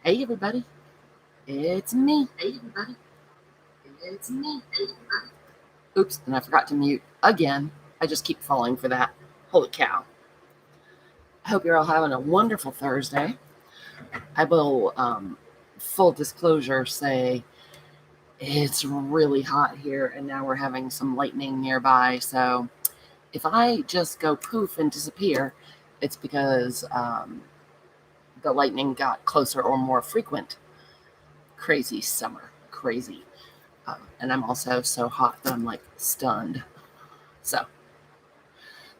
Hey everybody, it's me. Oops, and I forgot to mute again. I just keep falling for that. Holy cow. I hope you're all having a wonderful Thursday. I will, full disclosure, say it's really hot here and now we're having some lightning nearby. So if I just go poof and disappear, it's because the lightning got closer or more frequent. Crazy summer, crazy. And I'm also so hot that I'm like stunned. So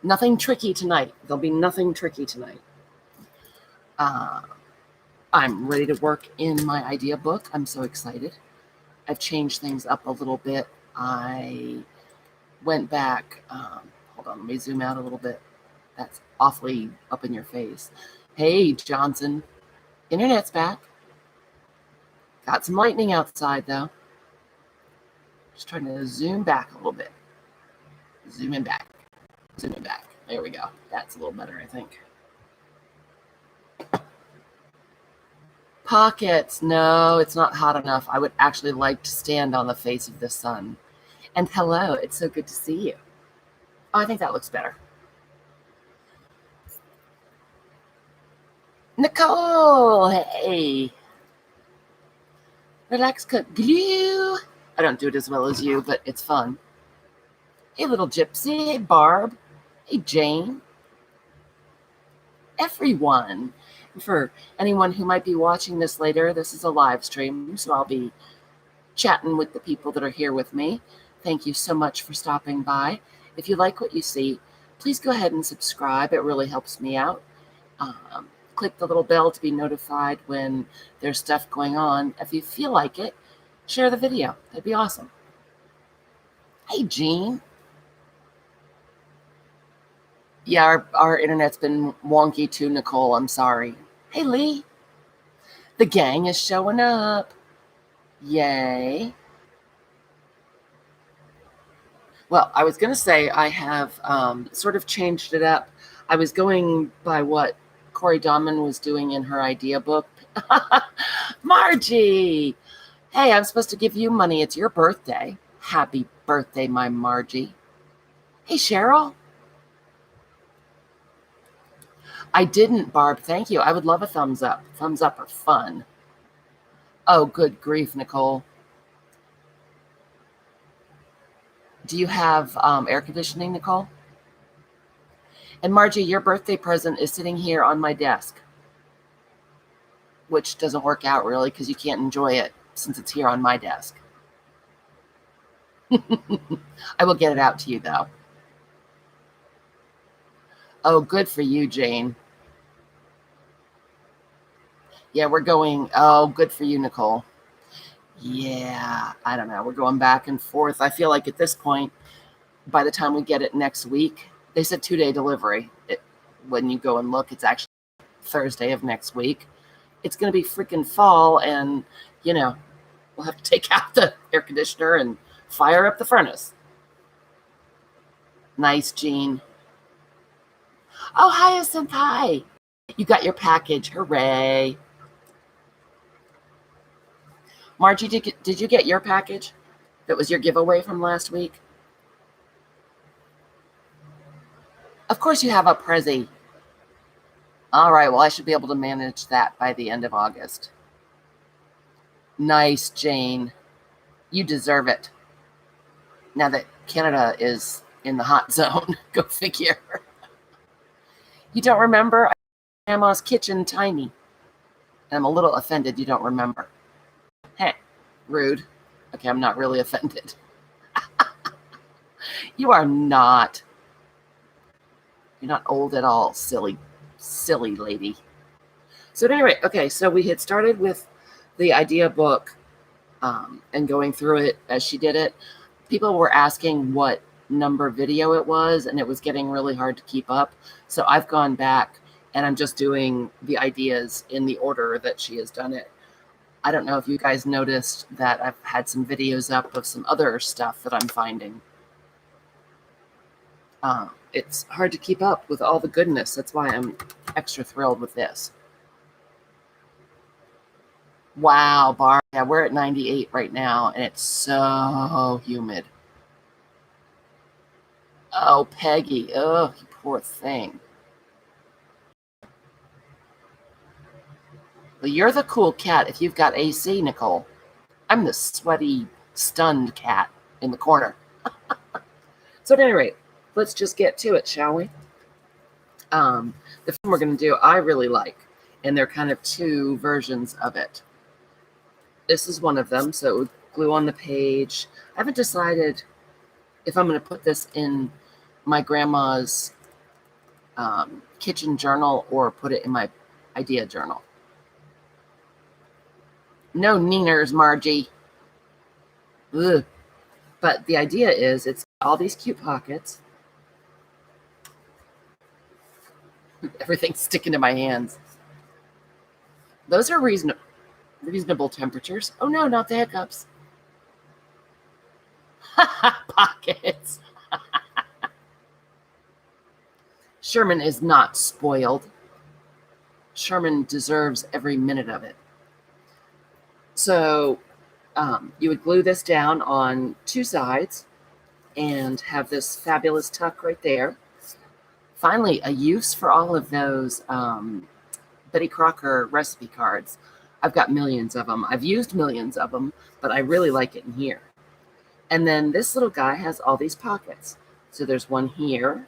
nothing tricky tonight. There'll be nothing tricky tonight. I'm ready to work in my idea book. I'm so excited. I've changed things up a little bit. I went back. Hold on, let me zoom out a little bit. That's awfully up in your face. Hey, Johnson. Internet's back. Got some lightning outside, though. Just trying to zoom back a little bit. Zoom in back. Zoom in back. There we go. That's a little better, I think. Pockets. No, it's not hot enough. I would actually like to stand on the face of the sun. And hello, it's so good to see you. Oh, I think that looks better. Nicole, hey. Relax, cut glue. I don't do it as well as you, but it's fun. Hey, little gypsy. Hey, Barb. Hey, Jane. Everyone. For anyone who might be watching this later, this is a live stream, so I'll be chatting with the people that are here with me. Thank you so much for stopping by. If you like what you see, please go ahead and subscribe. It really helps me out. Click the little bell to be notified when there's stuff going on. If you feel like it, share the video. That'd be awesome. Hey, Jean. Yeah, our internet's been wonky too, Nicole. I'm sorry. Hey, Lee. The gang is showing up. Yay. Well, I was going to say I have sort of changed it up. I was going by what Corey Donman was doing in her idea book. Margie! Hey, I'm supposed to give you money. It's your birthday. Happy birthday, my Margie. Hey, Cheryl. I didn't, Barb. Thank you. I would love a thumbs up. Thumbs up are fun. Oh, good grief, Nicole. Do you have air conditioning, Nicole? And Margie, your birthday present is sitting here on my desk, which doesn't work out really because you can't enjoy it since it's here on my desk. I will get it out to you, though. Oh, good for you, Jane. Yeah, we're going. Oh, good for you, Nicole. Yeah, I don't know. We're going back and forth. I feel like at this point, by the time we get it next week, they said 2-day delivery. When you go and look, it's actually Thursday of next week. It's going to be freaking fall, and, we'll have to take out the air conditioner and fire up the furnace. Nice, Jean. Oh, Hyacinth, hi. You got your package. Hooray. Margie, did you get your package? That was your giveaway from last week? Of course you have a Prezi. All right, well, I should be able to manage that by the end of August. Nice, Jane. You deserve it. Now that Canada is in the hot zone, go figure. You don't remember? Grandma's kitchen tiny. I'm a little offended you don't remember. Hey, rude. Okay, I'm not really offended. You are not. You're not old at all, silly lady. So anyway, okay, so we had started with the idea book and going through it as she did it. People were asking what number video it was, and it was getting really hard to keep up. So I've gone back and I'm just doing the ideas in the order that she has done it. I don't know if you guys noticed that I've had some videos up of some other stuff that I'm finding. It's hard to keep up with all the goodness. That's why I'm extra thrilled with this. Wow, Bar. Yeah, we're at 98 right now, and it's so humid. Oh, Peggy. Oh, you poor thing. Well, you're the cool cat if you've got AC, Nicole. I'm the sweaty, stunned cat in the corner. So at any rate, let's just get to it, shall we? The film we're going to do, I really like, and they're kind of two versions of it. This is one of them, so it would glue on the page. I haven't decided if I'm going to put this in my grandma's kitchen journal or put it in my idea journal. No neeners, Margie. Ugh. But the idea is it's all these cute pockets. Everything's sticking to my hands. Those are reasonable temperatures. Oh no, not the hiccups. Pockets. Sherman is not spoiled. Sherman deserves every minute of it. So you would glue this down on two sides and have this fabulous tuck right there. Finally, a use for all of those Betty Crocker recipe cards. I've got millions of them. I've used millions of them, but I really like it in here. And then this little guy has all these pockets. So there's one here,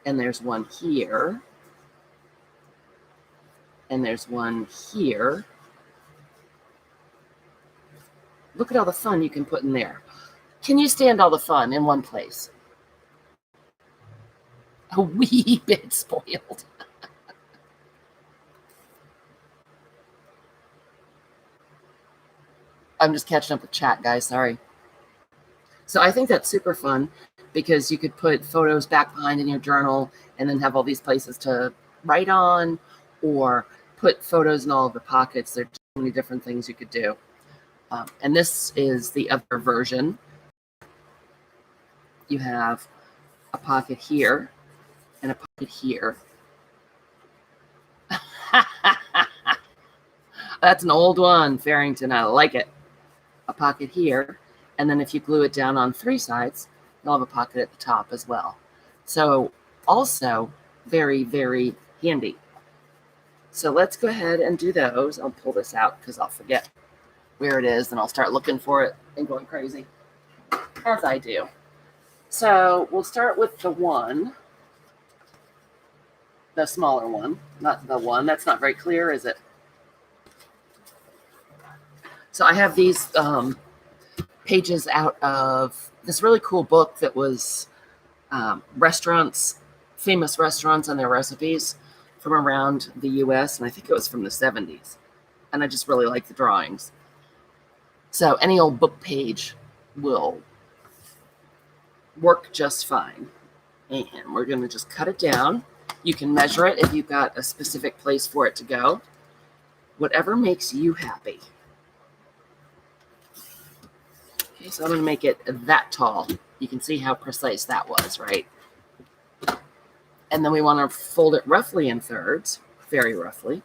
and there's one here, and there's one here. Look at all the fun you can put in there. Can you stand all the fun in one place? A wee bit spoiled. I'm just catching up with chat, guys. Sorry. So I think that's super fun because you could put photos back behind in your journal and then have all these places to write on, or put photos in all of the pockets. There's so many different things you could do. And this is the other version. You have a pocket here and a pocket here. That's an old one, Farrington. I like it. A pocket here, and then if you glue it down on three sides, you'll have a pocket at the top as well. So also very, very handy. So let's go ahead and do those. I'll pull this out because I'll forget where it is, and I'll start looking for it and going crazy, as I do. So we'll start with the smaller one, not the one. That's not very clear, is it? So I have these pages out of this really cool book that was famous restaurants and their recipes from around the US, and I think it was from the 70s. And I just really like the drawings. So any old book page will work just fine. And we're going to just cut it down. You can measure it if you've got a specific place for it to go. Whatever makes you happy. Okay, so I'm going to make it that tall. You can see how precise that was, right? And then we want to fold it roughly in thirds, very roughly.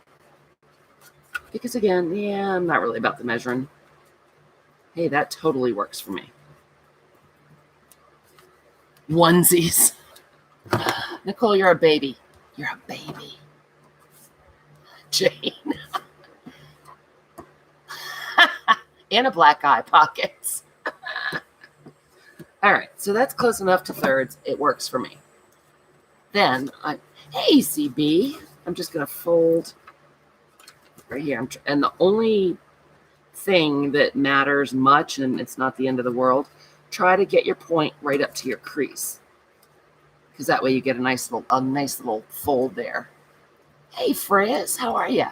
Because again, yeah, I'm not really about the measuring. Hey, that totally works for me. Onesies. Nicole, you're a baby. You're a baby. Jane. And a black eye pockets. All right, so that's close enough to thirds. It works for me. Then, hey, CB, I'm just going to fold right here. And the only thing that matters much, and it's not the end of the world, try to get your point right up to your crease, because that way you get a nice little fold there. Hey, Frizz, how are you?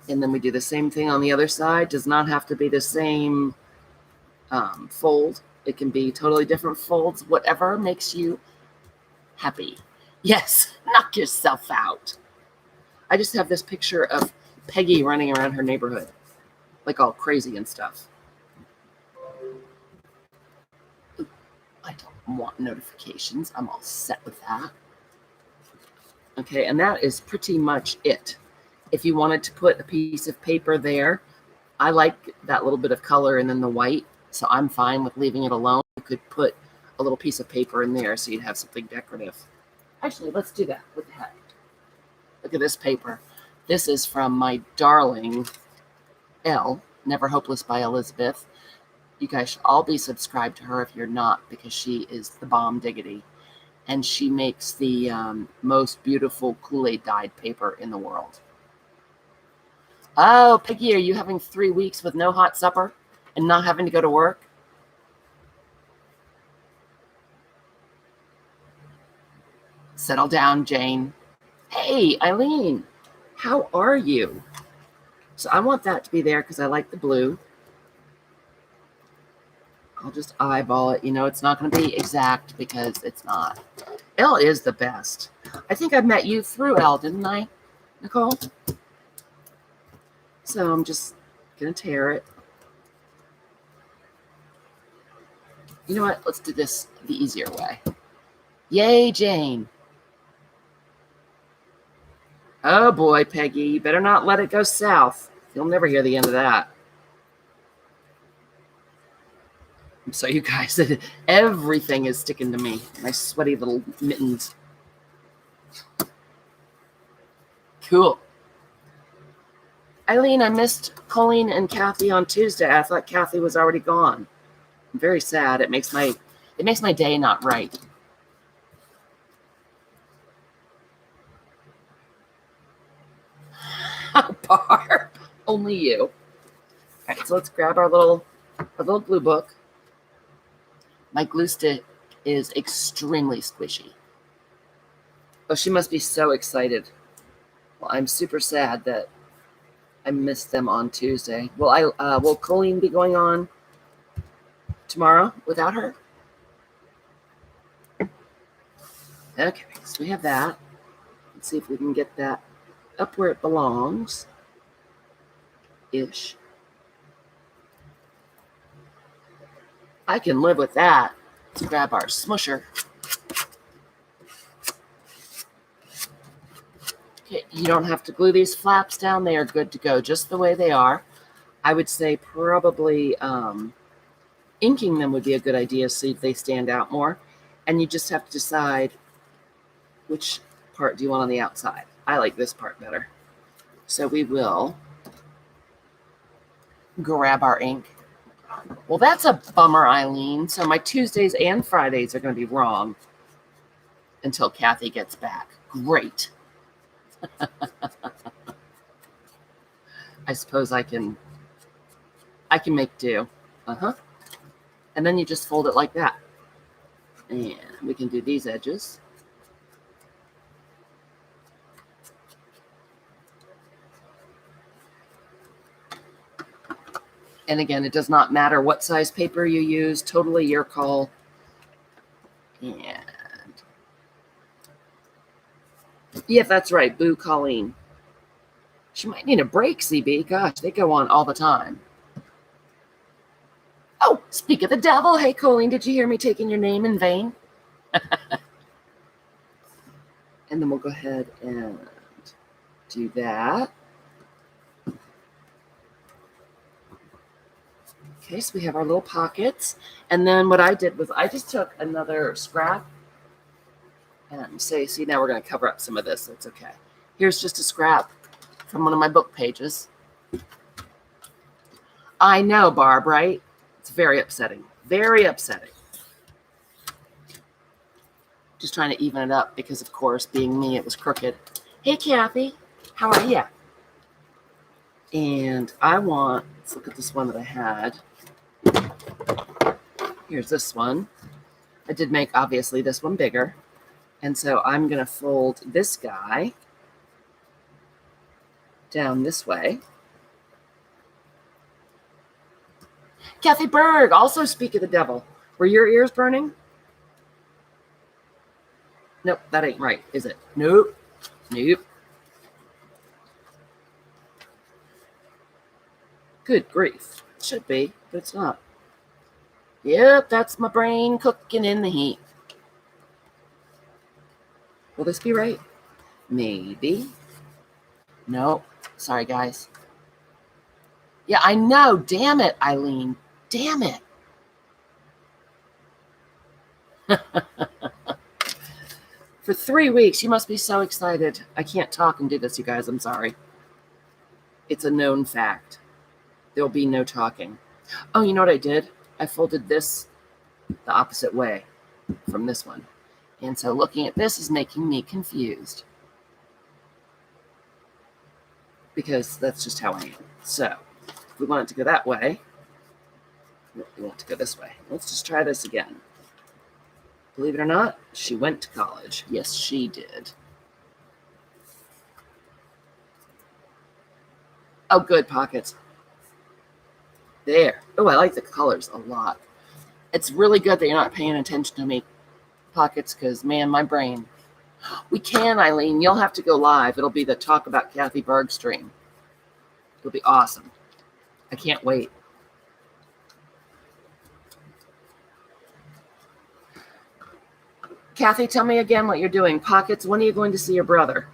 And then we do the same thing on the other side. Does not have to be the same fold. It can be totally different folds, whatever makes you happy. Yes, knock yourself out. I just have this picture of Peggy running around her neighborhood, like all crazy and stuff. Ooh, I don't want notifications. I'm all set with that. Okay, and that is pretty much it. If you wanted to put a piece of paper there, I like that little bit of color and then the white, so I'm fine with leaving it alone. You could put a little piece of paper in there so you'd have something decorative. Actually, let's do that. What the heck? Look at this paper. This is from my darling Elle, Never Hopeless by Elizabeth. You guys should all be subscribed to her if you're not, because she is the bomb diggity. And she makes the most beautiful Kool-Aid dyed paper in the world. Oh, Peggy, are you having 3 weeks with no hot supper and not having to go to work? Settle down, Jane. Hey, Eileen, how are you? So I want that to be there because I like the blue. I'll just eyeball it. You know, it's not going to be exact because it's not. Elle is the best. I think I met you through Elle, didn't I, Nicole? So I'm just going to tear it. You know what? Let's do this the easier way. Yay, Jane. Oh, boy, Peggy. You better not let it go south. You'll never hear the end of that. So you guys, everything is sticking to me. My sweaty little mittens. Cool. Eileen, I missed Colleen and Kathy on Tuesday. I thought Kathy was already gone. I'm very sad. It makes my day not right. Barb, only you. All right, so let's grab our little glue book. My glue stick is extremely squishy. Oh, she must be so excited. Well, I'm super sad that I missed them on Tuesday. Will Colleen be going on tomorrow without her? Okay, so we have that. Let's see if we can get that up where it belongs. Ish. I can live with that. Let's grab our smusher. Okay, you don't have to glue these flaps down. They are good to go just the way they are. I would say probably inking them would be a good idea so they stand out more. And you just have to decide which part do you want on the outside. I like this part better. So we will grab our ink. Well, that's a bummer, Eileen. So my Tuesdays and Fridays are going to be wrong until Kathy gets back. Great. I suppose I can make do. And then you just fold it like that. And we can do these edges. And again, it does not matter what size paper you use, totally your call. And yeah, that's right, boo Colleen. She might need a break, CB. Gosh, they go on all the time. Oh, speak of the devil. Hey, Colleen, did you hear me taking your name in vain? And then we'll go ahead and do that. Okay, so we have our little pockets. And then what I did was I just took another scrap and see, now we're going to cover up some of this. That's okay. Here's just a scrap from one of my book pages. I know, Barb, right? It's very upsetting. Very upsetting. Just trying to even it up because, of course, being me, it was crooked. Hey, Kathy. How are you? And let's look at this one that I had. Here's this one. I did make, obviously, this one bigger. And so I'm going to fold this guy down this way. Kathy Berg, also speak of the devil. Were your ears burning? Nope, that ain't right, is it? Nope. Nope. Good grief. It should be, but it's not. Yep, that's my brain cooking in the heat. Will this be right? Maybe. Nope. Sorry, guys. Yeah, I know. Damn it, Eileen. Damn it. For 3 weeks, you must be so excited. I can't talk and do this, you guys. I'm sorry. It's a known fact. There'll be no talking. Oh, you know what I did? I folded this the opposite way from this one. And so looking at this is making me confused. Because that's just how I am. So, if we want it to go that way, we want it to go this way. Let's just try this again. Believe it or not, she went to college. Yes, she did. Oh, good, pockets. There. Oh, I like the colors a lot. It's really good that you're not paying attention to me, pockets, because, man, my brain. We can, Eileen. You'll have to go live. It'll be the Talk About Kathy Berg stream. It'll be awesome. I can't wait. Kathy, tell me again what you're doing. Pockets, when are you going to see your brother?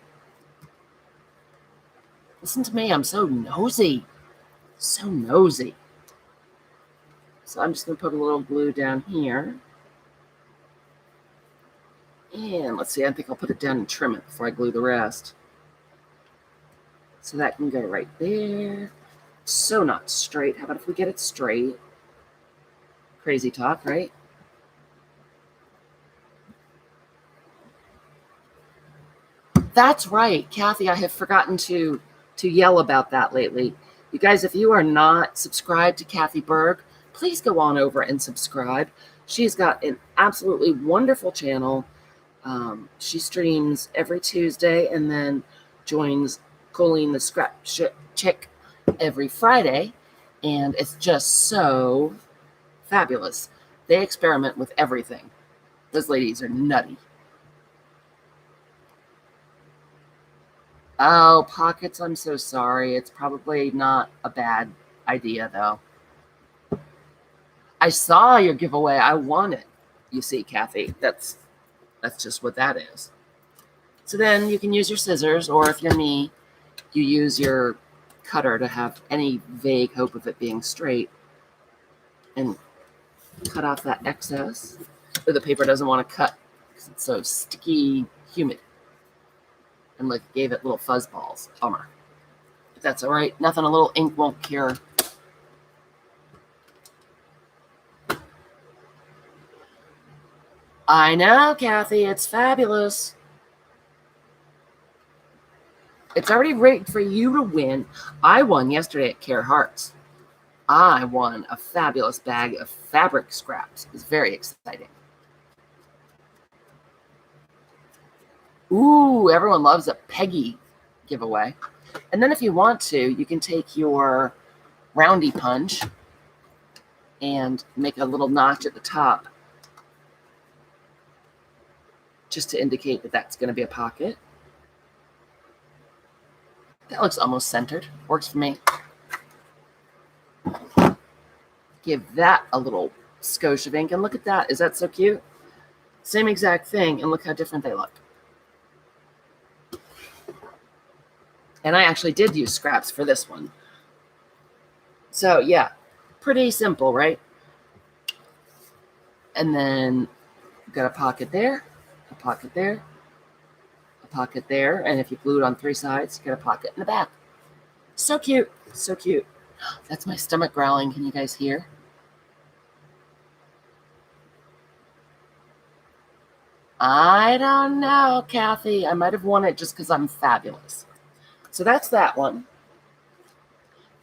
Listen to me. I'm so nosy. So nosy. So I'm just going to put a little glue down here. And let's see. I think I'll put it down and trim it before I glue the rest. So that can go right there. So not straight. How about if we get it straight? Crazy talk, right? That's right, Kathy. I have forgotten to yell about that lately. You guys, if you are not subscribed to Kathy Berg, please go on over and subscribe. She's got an absolutely wonderful channel. She streams every Tuesday and then joins Colleen the Scrap Chick every Friday. And it's just so fabulous. They experiment with everything. Those ladies are nutty. Oh, pockets, I'm so sorry. It's probably not a bad idea, though. I saw your giveaway. I won it. You see, Kathy, that's just what that is. So then you can use your scissors, or if you're me, you use your cutter to have any vague hope of it being straight and cut off that excess. Or the paper doesn't want to cut because it's so sticky, humid. And like gave it little fuzz balls. Bummer. But that's all right. Nothing a little ink won't cure. I know, Kathy. It's fabulous. It's already rigged for you to win. I won yesterday at Care Hearts. I won a fabulous bag of fabric scraps. It was very exciting. Ooh, everyone loves a Peggy giveaway. And then if you want to, you can take your roundy punch and make a little notch at the top just to indicate that that's going to be a pocket. That looks almost centered. Works for me. Give that a little skosh of ink. And look at that. Is that so cute? Same exact thing. And look how different they look. And I actually did use scraps for this one. So, yeah. Pretty simple, right? And then got a pocket there. A pocket there. A pocket there. And if you glue it on 3 sides, you get a pocket in the back. So cute. So cute. That's my stomach growling. Can you guys hear? I don't know, Kathy. I might have won it just because I'm fabulous. So that's that one.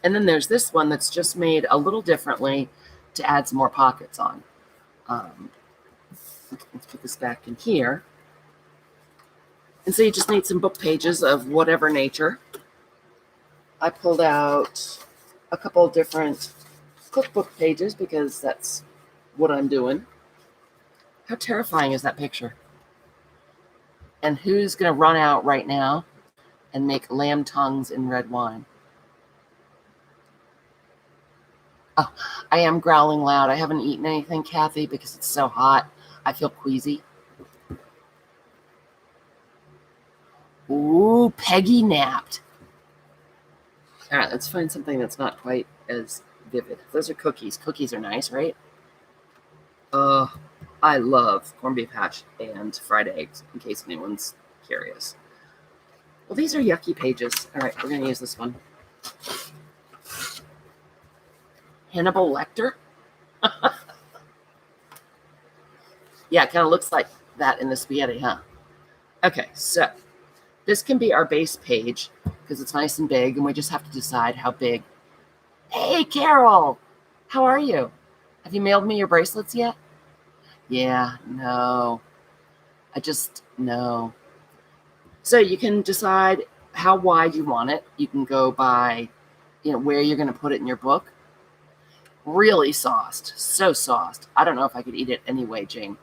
And then there's this one that's just made a little differently to add some more pockets on. Let's put this back in here. And so you just need some book pages of whatever nature. I pulled out a couple of different cookbook pages because that's what I'm doing. How terrifying is that picture? And who's going to run out right now and make lamb tongues in red wine? Oh, I am growling loud. I haven't eaten anything, Kathy, because it's so hot. I feel queasy. Ooh, Oh, Peggy napped. All right, let's find something that's not quite as vivid. Those are cookies. Cookies are nice, right? I love corned beef hash and fried eggs, in case anyone's curious. Well, these are yucky pages. All right, we're going to use this one. Hannibal Lecter? Yeah, it kind of looks like that in the spaghetti, huh? Okay, so this can be our base page because it's nice and big, and we just have to decide how big. Hey, Carol! How are you? Have you mailed me your bracelets yet? Yeah, no. No. So you can decide how wide you want it. You can go by, where you're going to put it in your book. Really sauced. So sauced. I don't know if I could eat it anyway, Jane.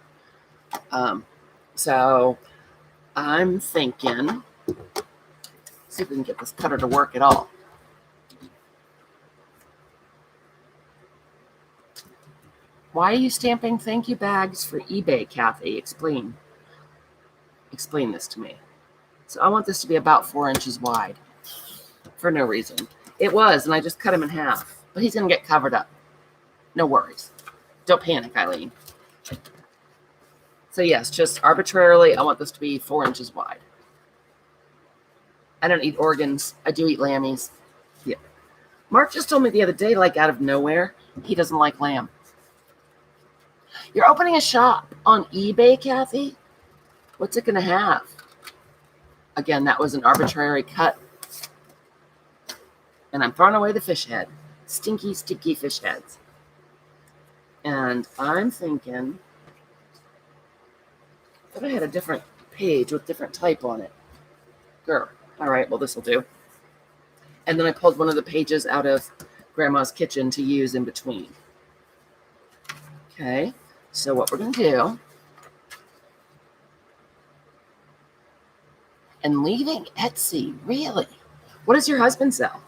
So I'm thinking, see if we can get this cutter to work at all. Why are you stamping thank you bags for eBay, Kathy? Explain this to me. So I want this to be about 4 inches wide for no reason. It was, and I just cut him in half, but he's going to get covered up. No worries. Don't panic, Eileen. So yes, just arbitrarily, I want this to be 4 inches wide. I don't eat organs. I do eat lammies. Yeah. Mark just told me the other day, like out of nowhere, he doesn't like lamb. You're opening a shop on eBay, Kathy? What's it going to have? Again, that was an arbitrary cut. And I'm throwing away the fish head. Stinky, sticky fish heads. And I'm thinking that I had a different page with different type on it. Girl. All right, well, this will do. And then I pulled one of the pages out of Grandma's kitchen to use in between. Okay, so what we're going to do, and leaving Etsy, really? What does your husband sell?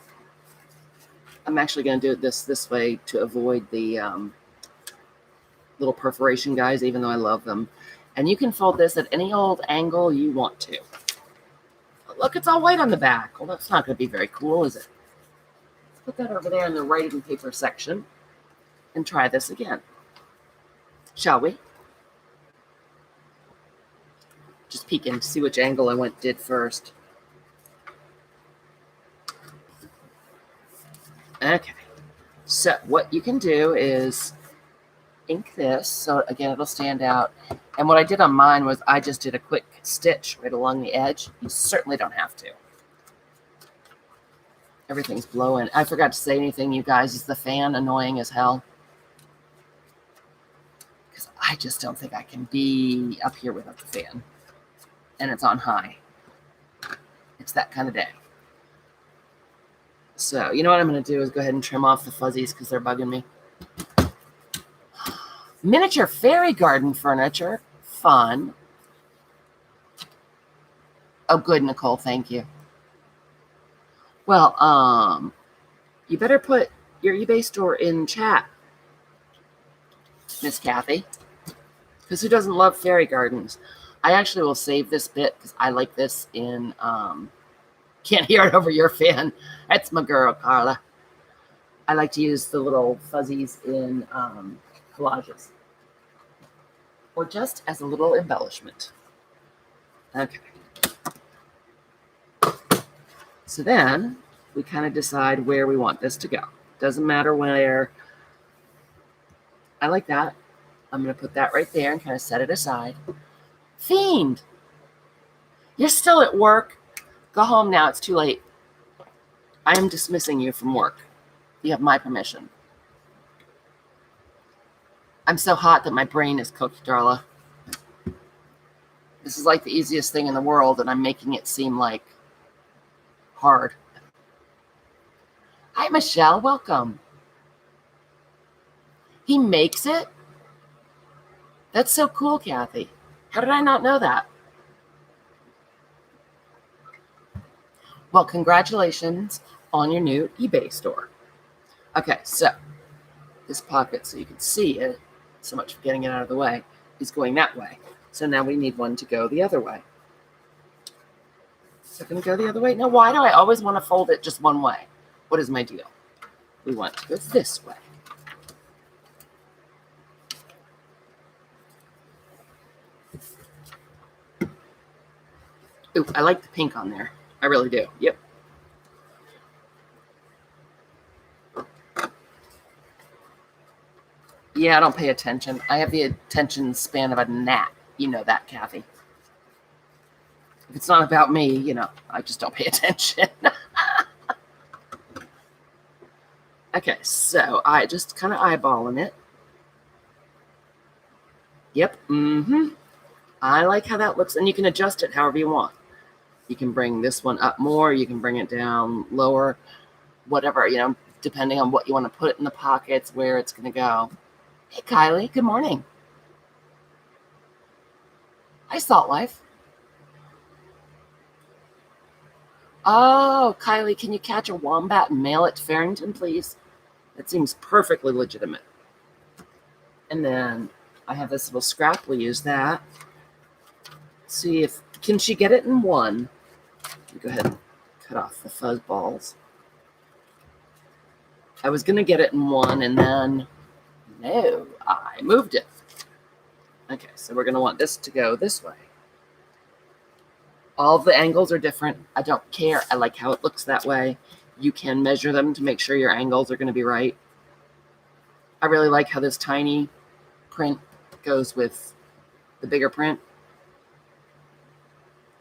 I'm actually going to do it this way to avoid the little perforation guys, even though I love them. And you can fold this at any old angle you want to. Look, it's all white on the back. Well, that's not going to be very cool, is it? Let's put that over there in the writing paper section and try this again. Shall we? Just peeking to see which angle I did first. Okay. So what you can do is ink this. So again, it'll stand out. And what I did on mine was I just did a quick stitch right along the edge. You certainly don't have to. Everything's blowing. I forgot to say anything, you guys. Is the fan annoying as hell? Because I just don't think I can be up here without the fan. And it's on high. It's that kind of day. So, you know what I'm going to do is go ahead and trim off the fuzzies because they're bugging me. Miniature fairy garden furniture. Fun. Oh, good, Nicole. Thank you. Well, you better put your eBay store in chat, Miss Kathy. Because who doesn't love fairy gardens? I actually will save this bit because I like this in... can't hear it over your fan. That's my girl, Carla. I like to use the little fuzzies in collages. Or just as a little embellishment. Okay. So then we kind of decide where we want this to go. Doesn't matter where. I like that. I'm going to put that right there and kind of set it aside. Fiend! You're still at work. Go home now. It's too late. I am dismissing you from work. You have my permission. I'm so hot that my brain is cooked, Darla. This is like the easiest thing in the world, and I'm making it seem like hard. Hi, Michelle. Welcome. He makes it? That's so cool, Kathy. How did I not know that? Well, congratulations on your new eBay store. Okay, so this pocket, so you can see it, so much for getting it out of the way, is going that way. So now we need one to go the other way. So I'm going to go the other way. Now, why do I always want to fold it just one way? What is my deal? We want to go this way. Ooh, I like the pink on there. I really do. Yep. Yeah, I don't pay attention. I have the attention span of a gnat. You know that, Kathy. If it's not about me, you know, I just don't pay attention. Okay, so I just kind of eyeballing it. Yep. I like how that looks, and you can adjust it however you want. You can bring this one up more. You can bring it down lower, whatever, you know, depending on what you want to put in the pockets, where it's going to go. Hey, Kylie. Good morning. Hi, Salt Life. Oh, Kylie, can you catch a wombat and mail it to Farrington, please? That seems perfectly legitimate. And then I have this little scrap. We'll use that. See if, can she get it in one? Go ahead and cut off the fuzz balls. I was going to get it in one, and then, no, I moved it. Okay, so we're going to want this to go this way. All the angles are different. I don't care. I like how it looks that way. You can measure them to make sure your angles are going to be right. I really like how this tiny print goes with the bigger print.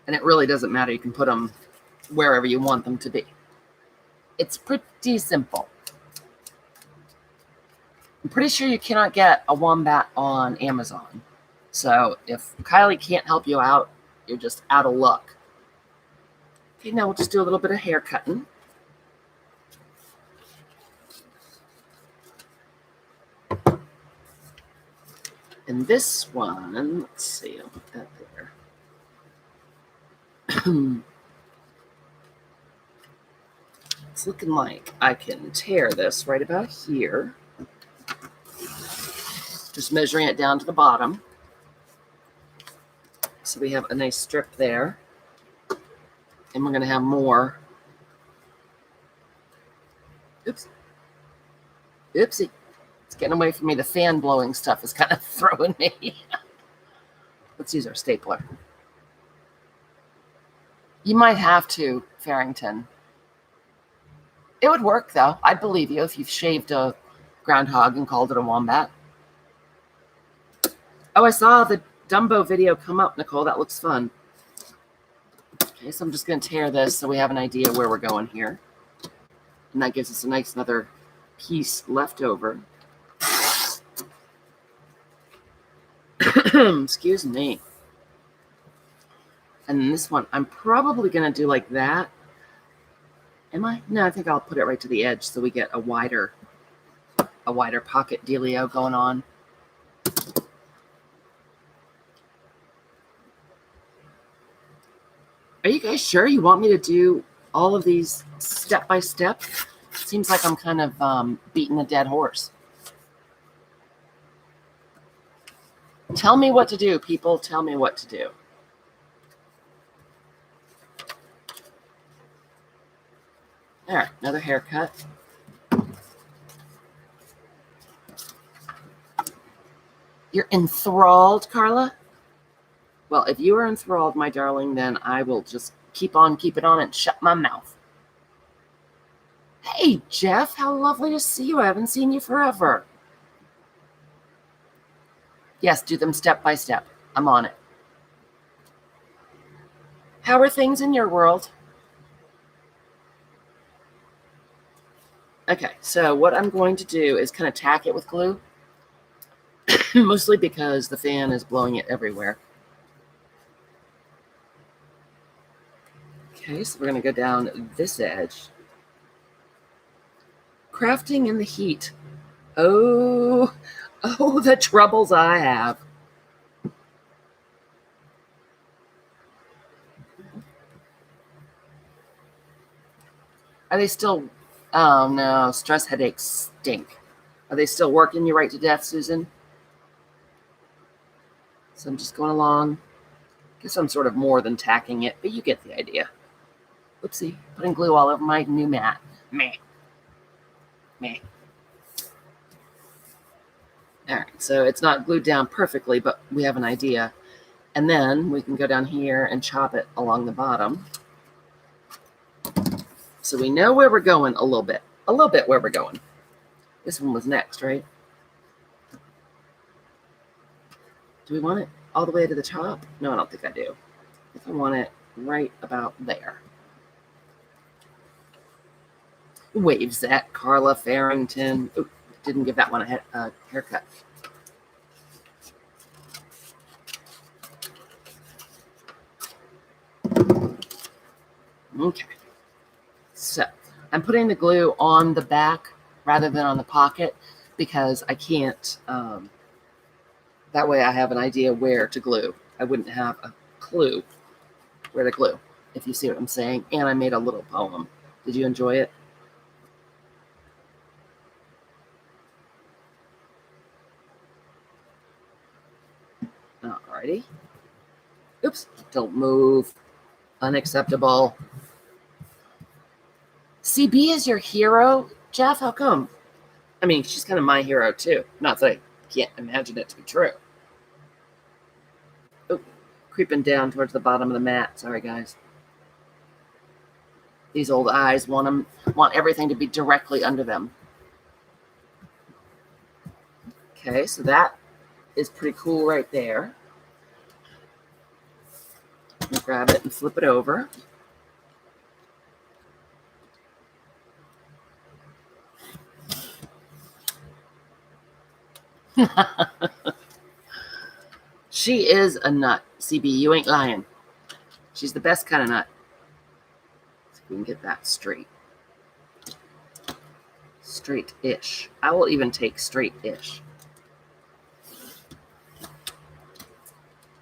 And it really doesn't matter. You can put them wherever you want them to be. It's pretty simple. I'm pretty sure you cannot get a wombat on Amazon. So if Kylie can't help you out, you're just out of luck. Okay, now we'll just do a little bit of hair cutting. And this one, let's see, I'll put that there. It's looking like I can tear this right about here. Just measuring it down to the bottom. So we have a nice strip there. And we're going to have more. Oops. Oopsie. It's getting away from me. The fan blowing stuff is kind of throwing me. Let's use our stapler. You might have to, Farrington. It would work, though. I'd believe you if you've shaved a groundhog and called it a wombat. Oh, I saw the Dumbo video come up, Nicole. That looks fun. Okay, so I'm just going to tear this so we have an idea where we're going here. And that gives us a nice another piece left over. Excuse me. And this one, I'm probably going to do like that. Am I? No, I think I'll put it right to the edge so we get a wider pocket dealio going on. Are you guys sure you want me to do all of these step by step? Seems like I'm kind of beating a dead horse. Tell me what to do, people. Tell me what to do. There, another haircut. You're enthralled, Carla? Well, if you are enthralled, my darling, then I will just keep on keeping on and shut my mouth. Hey, Jeff, how lovely to see you. I haven't seen you forever. Yes, do them step by step. I'm on it. How are things in your world? Okay, so what I'm going to do is kind of tack it with glue, mostly because the fan is blowing it everywhere. Okay, so we're going to go down this edge. Crafting in the heat. Oh, the troubles I have. Are they still... Oh, no. Stress headaches stink. Are they still working you right to death, Susan? So I'm just going along. Guess I'm sort of more than tacking it, but you get the idea. Oopsie, putting glue all over my new mat. Meh. Meh. All right, so it's not glued down perfectly, but we have an idea. And then we can go down here and chop it along the bottom. So we know where we're going a little bit where we're going. This one was next, right? Do we want it all the way to the top? No, I don't think I do. I think I want it right about there. Waves at Carla Farrington. Ooh, didn't give that one a haircut. Okay. So I'm putting the glue on the back rather than on the pocket because I can't, that way I have an idea where to glue. I wouldn't have a clue where to glue, if you see what I'm saying. And I made a little poem. Did you enjoy it? Alrighty. Oops, don't move. Unacceptable. CB is your hero? Jeff, how come? I mean, she's kind of my hero too. Not that I can't imagine it to be true. Oh, creeping down towards the bottom of the mat. Sorry, guys. These old eyes want everything to be directly under them. Okay, so that is pretty cool right there. I'm gonna grab it and flip it over. She is a nut, CB. You ain't lying. She's the best kind of nut. So we can get that straight. Straight-ish. I will even take straight-ish.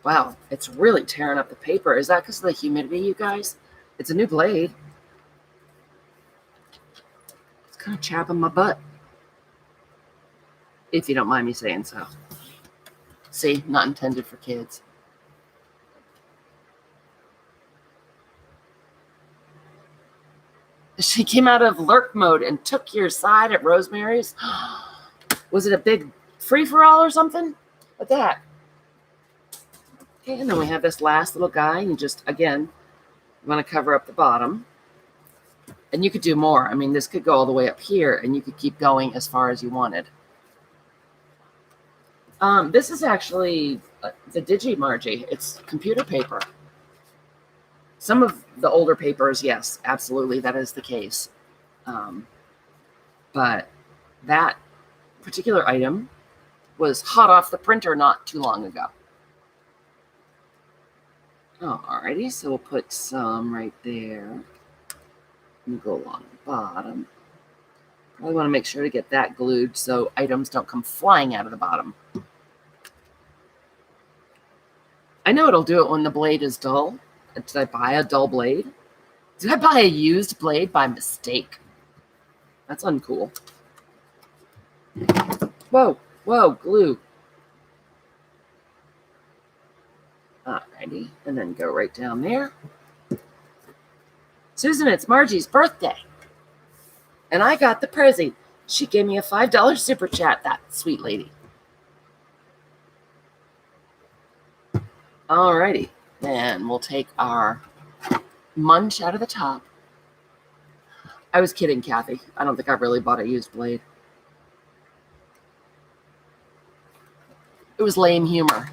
Wow, it's really tearing up the paper. Is that because of the humidity, you guys? It's a new blade. It's kind of chapping my butt. If you don't mind me saying so. See, not intended for kids. She came out of lurk mode and took your side at Rosemary's. Was it a big free-for-all or something? Like that. Okay, and then we have this last little guy. And you just, again, you want to cover up the bottom. And you could do more. I mean, this could go all the way up here, and you could keep going as far as you wanted. This is actually the Digi-Margie. It's computer paper. Some of the older papers, yes, absolutely, that is the case. But that particular item was hot off the printer not too long ago. Alrighty, so we'll put some right there. And go along the bottom. Probably want to make sure to get that glued so items don't come flying out of the bottom. I know it'll do it when the blade is dull. Did I buy a dull blade? Did I buy a used blade by mistake? That's uncool. Whoa, whoa, glue. Alrighty, and then go right down there. Susan, it's Margie's birthday. And I got the Prezi. She gave me a $5 super chat, that sweet lady. Alrighty, then we'll take our munch out of the top. I was kidding, Kathy. I don't think I really bought a used blade. It was lame humor.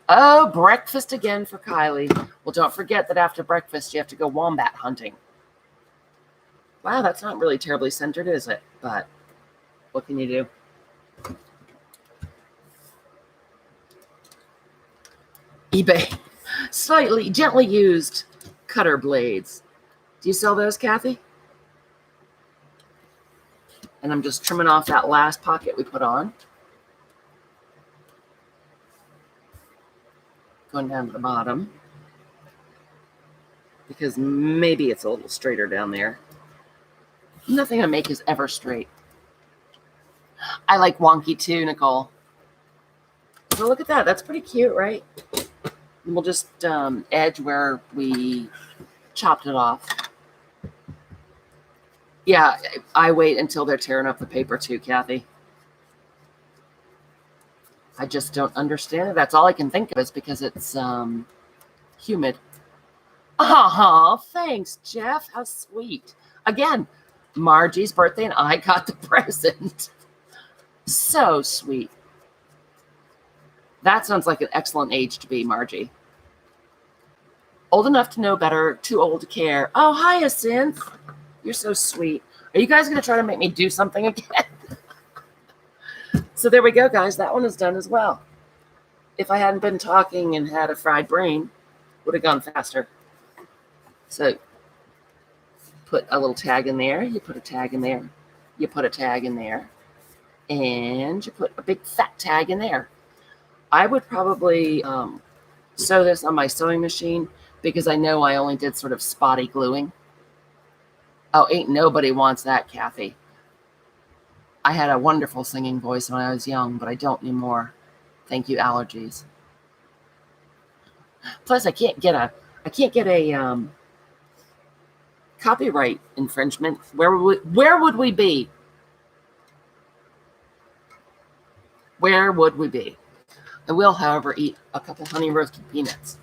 Oh, breakfast again for Kylie. Well, don't forget that after breakfast, you have to go wombat hunting. Wow, that's not really terribly centered, is it? But what can you do? eBay. Slightly, gently used cutter blades. Do you sell those, Kathy? And I'm just trimming off that last pocket we put on. Going down to the bottom. Because maybe it's a little straighter down there. Nothing I make is ever straight. I like wonky too, Nicole. So look at that. That's pretty cute, right? And we'll just edge where we chopped it off. Yeah, I wait until they're tearing up the paper too, Kathy. I just don't understand it. That's all I can think of is because it's humid. Oh, thanks, Jeff. How sweet. Again, Margie's birthday and I got the present. So sweet. That sounds like an excellent age to be, Margie. Old enough to know better, too old to care. Oh, Hyacinth. You're so sweet. Are you guys going to try to make me do something again? So there we go, guys. That one is done as well. If I hadn't been talking and had a fried brain, would have gone faster. So put a little tag in there. You put a tag in there. You put a tag in there. And you put a big fat tag in there. I would probably sew this on my sewing machine because I know I only did sort of spotty gluing. Oh, ain't nobody wants that, Kathy. I had a wonderful singing voice when I was young, but I don't anymore. Thank you, allergies. Plus, I can't get a copyright infringement. Where would we be? Where would we be? I will, however, eat a couple honey roasted peanuts.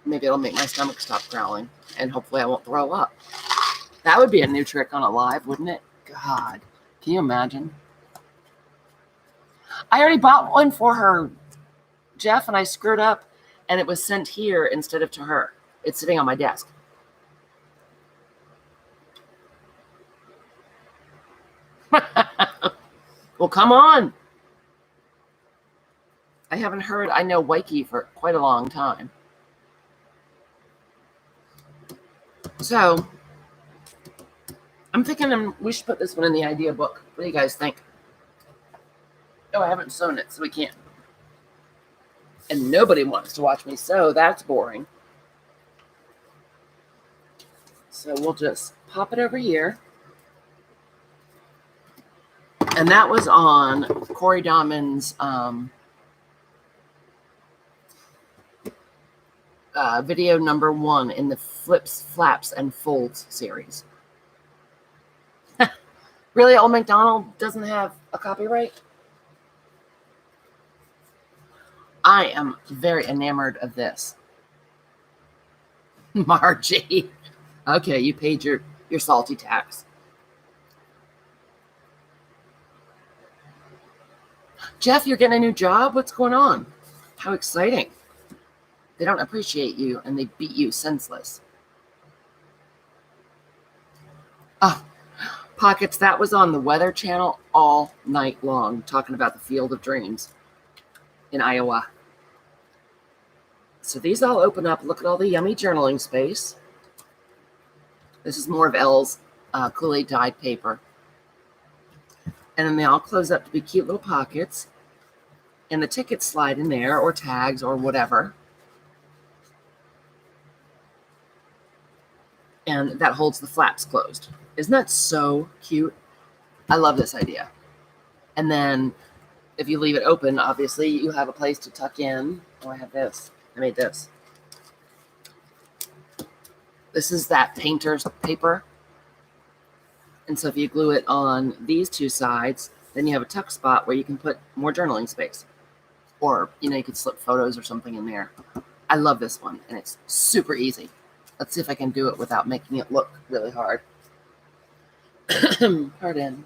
Maybe it'll make my stomach stop growling, and hopefully I won't throw up. That would be a new trick on a live, wouldn't it? God, can you imagine? I already bought one for her, Jeff, and I screwed up, and it was sent here instead of to her. It's sitting on my desk. Well, come on. I haven't heard I know Wakey for quite a long time. So I'm thinking we should put this one in the idea book. What do you guys think? Oh, I haven't sewn it, so we can't. And nobody wants to watch me sew. That's boring. So we'll just pop it over here. And that was on Corey Dahman's video number 1 in the Flips, Flaps, and Folds series. Really, Old MacDonald doesn't have a copyright? I am very enamored of this. Margie. Okay, you paid your salty tax. Jeff, you're getting a new job? What's going on? How exciting. They don't appreciate you, and they beat you senseless. Oh, Pockets, that was on the Weather Channel all night long, talking about the Field of Dreams in Iowa. So these all open up. Look at all the yummy journaling space. This is more of Elle's Kool-Aid dyed paper. And then they all close up to be cute little pockets. And the tickets slide in there, or tags, or whatever. And that holds the flaps closed. Isn't that so cute? I love this idea. And then if you leave it open, obviously you have a place to tuck in. Oh, I have this. I made this. This is that painter's paper. And so if you glue it on these two sides, then you have a tuck spot where you can put more journaling space. Or, you could slip photos or something in there. I love this one, and it's super easy. Let's see if I can do it without making it look really hard. Pardon.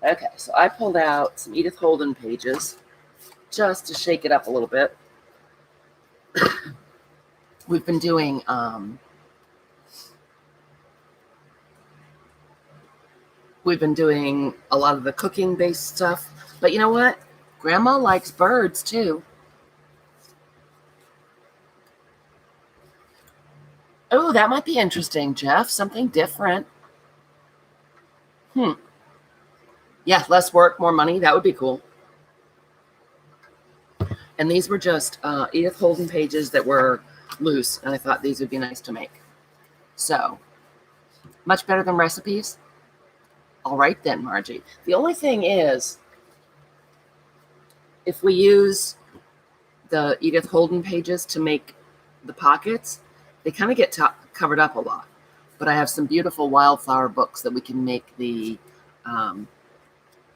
Okay, so I pulled out some Edith Holden pages just to shake it up a little bit. We've been doing a lot of the cooking-based stuff. But you know what? Grandma likes birds, too. Oh, that might be interesting, Jeff. Something different. Yeah, less work, more money. That would be cool. And these were just Edith Holden pages that were loose, and I thought these would be nice to make. So, much better than recipes? All right then, Margie. The only thing is, if we use the Edith Holden pages to make the pockets, they kind of get covered up a lot. But I have some beautiful wildflower books that we can make the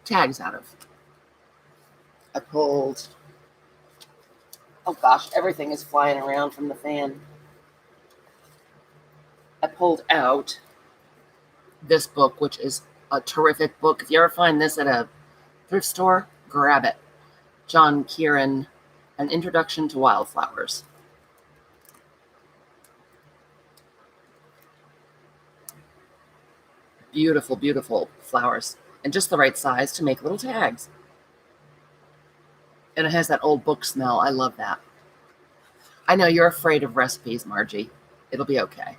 tags out of. I pulled, oh gosh, everything is flying around from the fan. I pulled out this book, which is a terrific book. If you ever find this at a thrift store, grab it. John Kieran, An Introduction to Wildflowers. Beautiful, beautiful flowers, and just the right size to make little tags. And it has that old book smell. I love that. I know you're afraid of recipes, Margie. It'll be okay.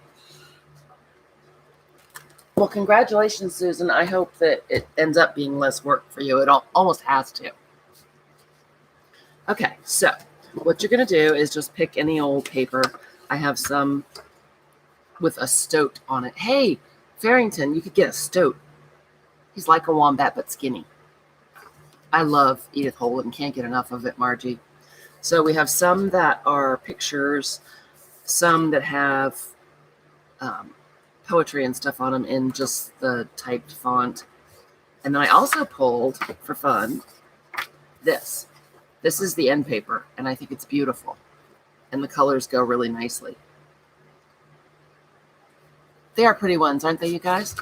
Well, congratulations, Susan. I hope that it ends up being less work for you. It almost has to. Okay, so what you're going to do is just pick any old paper. I have some with a stoat on it. Hey, Farrington, you could get a stoat. He's like a wombat, but skinny. I love Edith Holden. Can't get enough of it, Margie. So we have some that are pictures, some that have poetry and stuff on them in just the typed font. And then I also pulled, for fun, this. This is the end paper, and I think it's beautiful. And the colors go really nicely. They are pretty ones, aren't they, you guys?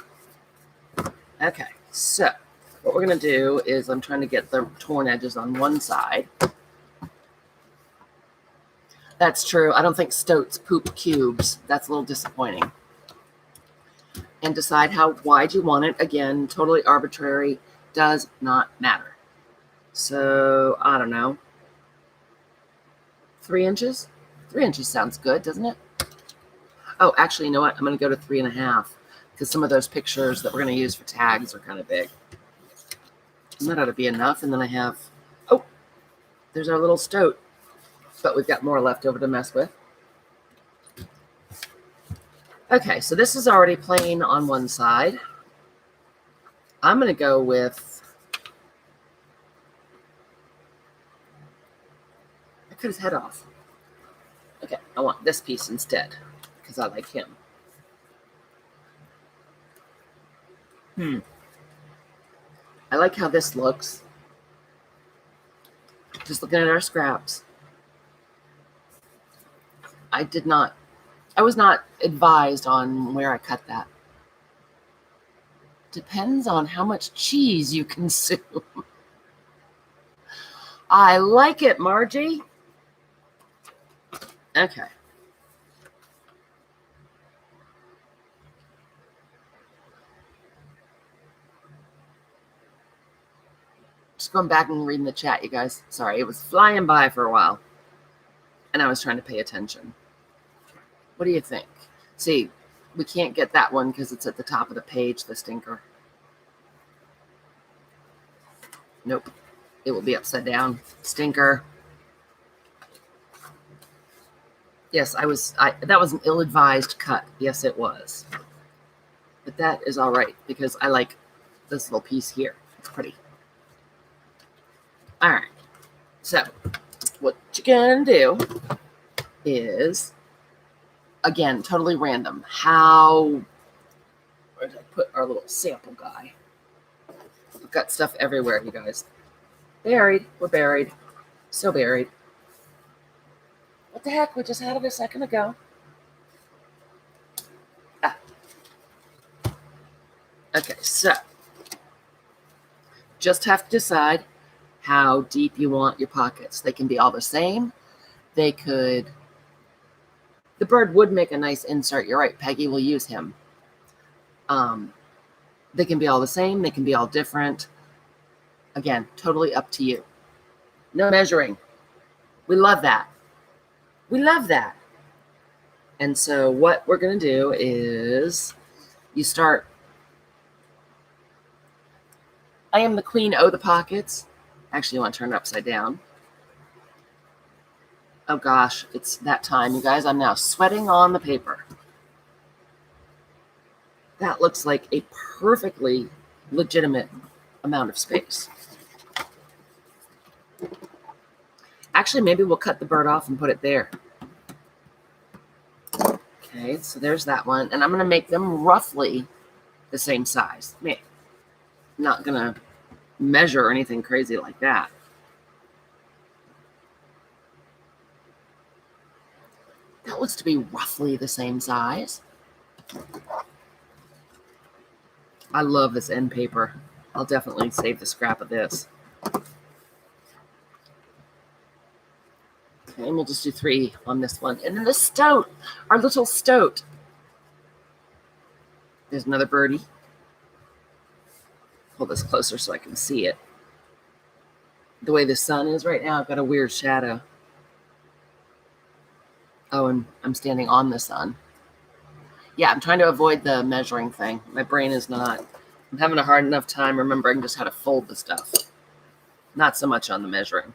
Okay, so what we're going to do is I'm trying to get the torn edges on one side. That's true. I don't think stoats poop cubes. That's a little disappointing. And decide how wide you want it. Again, totally arbitrary. Does not matter. So, I don't know. 3 inches? 3 inches sounds good, doesn't it? Oh, actually, you know what? I'm going to go to 3.5 because some of those pictures that we're going to use for tags are kind of big. And that ought to be enough. And then I have, oh, there's our little stoat. But we've got more left over to mess with. Okay, so this is already plain on one side. I'm going to go with, I cut his head off. Okay, I want this piece instead because I like him. I like how this looks. Just looking at our scraps. I was not advised on where I cut that. Depends on how much cheese you consume. I like it, Margie. Okay. Just going back and reading the chat, you guys. Sorry, it was flying by for a while. And I was trying to pay attention. What do you think? See, we can't get that one because it's at the top of the page, the stinker. Nope. It will be upside down. Stinker. Yes, that was an ill-advised cut. Yes, it was. But that is all right because I like this little piece here. It's pretty. All right. So what you're going to do is, again, totally random. Where did I put our little sample guy? We've got stuff everywhere, you guys. Buried. We're buried. So buried. What the heck? We just had it a second ago. Okay, so just have to decide how deep you want your pockets. They can be all the same. The bird would make a nice insert. You're right, Peggy, we'll use him. They can be all the same. They can be all different. Again, totally up to you. No measuring. We love that. We love that. And so what we're going to do is you start. I am the queen o' the pockets. Actually, you want to turn it upside down. Oh gosh, it's that time, you guys. I'm now sweating on the paper. That looks like a perfectly legitimate amount of space. Actually, maybe we'll cut the bird off and put it there. Okay, so there's that one. And I'm going to make them roughly the same size. I'm not going to measure or anything crazy like that. That looks to be roughly the same size. I love this end paper. I'll definitely save the scrap of this. Okay, and we'll just do 3 on this one. And then the stoat, our little stoat. There's another birdie. Pull this closer so I can see it. The way the sun is right now, I've got a weird shadow. Oh, and I'm standing on the sun. Yeah, I'm trying to avoid the measuring thing. My brain is not. I'm having a hard enough time remembering just how to fold the stuff. Not so much on the measuring.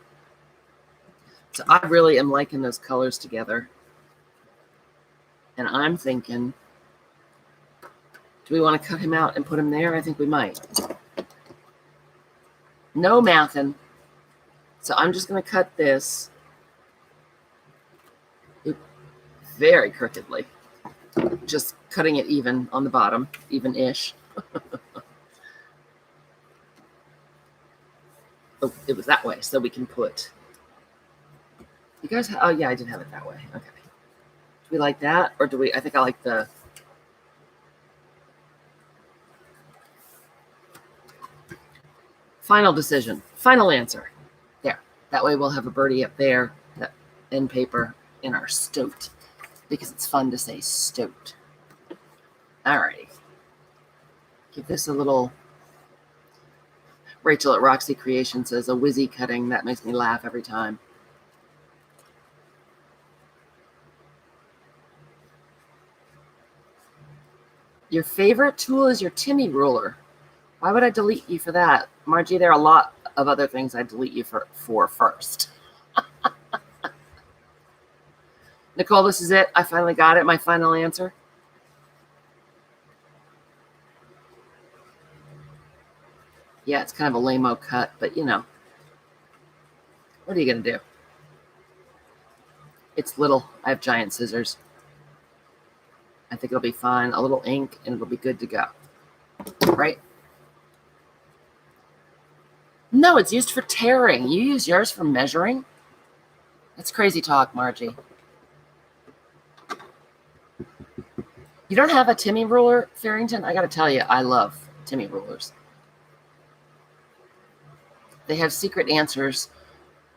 So I really am liking those colors together. And I'm thinking, do we want to cut him out and put him there? I think we might. No mathing. So I'm just going to cut this very crookedly. Just cutting it even on the bottom, even-ish. Oh, it was that way, so we can put... You guys... Oh, yeah, I did have it that way. Okay. Do we like that? Or do we... I think I like the... Final decision. Final answer. There. That way we'll have a birdie up there, that end paper, in our stoat. Because it's fun to say stoat. Alrighty. Give this a little... Rachel at Roxy Creation says, a whizzy cutting. That makes me laugh every time. Your favorite tool is your Timmy ruler. Why would I delete you for that? Margie, there are a lot of other things I'd delete you for first. Nicole, this is it. I finally got it. My final answer. Yeah, it's kind of a lame-o cut, but you know. What are you going to do? It's little. I have giant scissors. I think it'll be fine. A little ink, and it'll be good to go. Right? No, it's used for tearing. You use yours for measuring? That's crazy talk, Margie. You don't have a Timmy ruler, Farrington? I got to tell you, I love Timmy rulers. They have secret answers,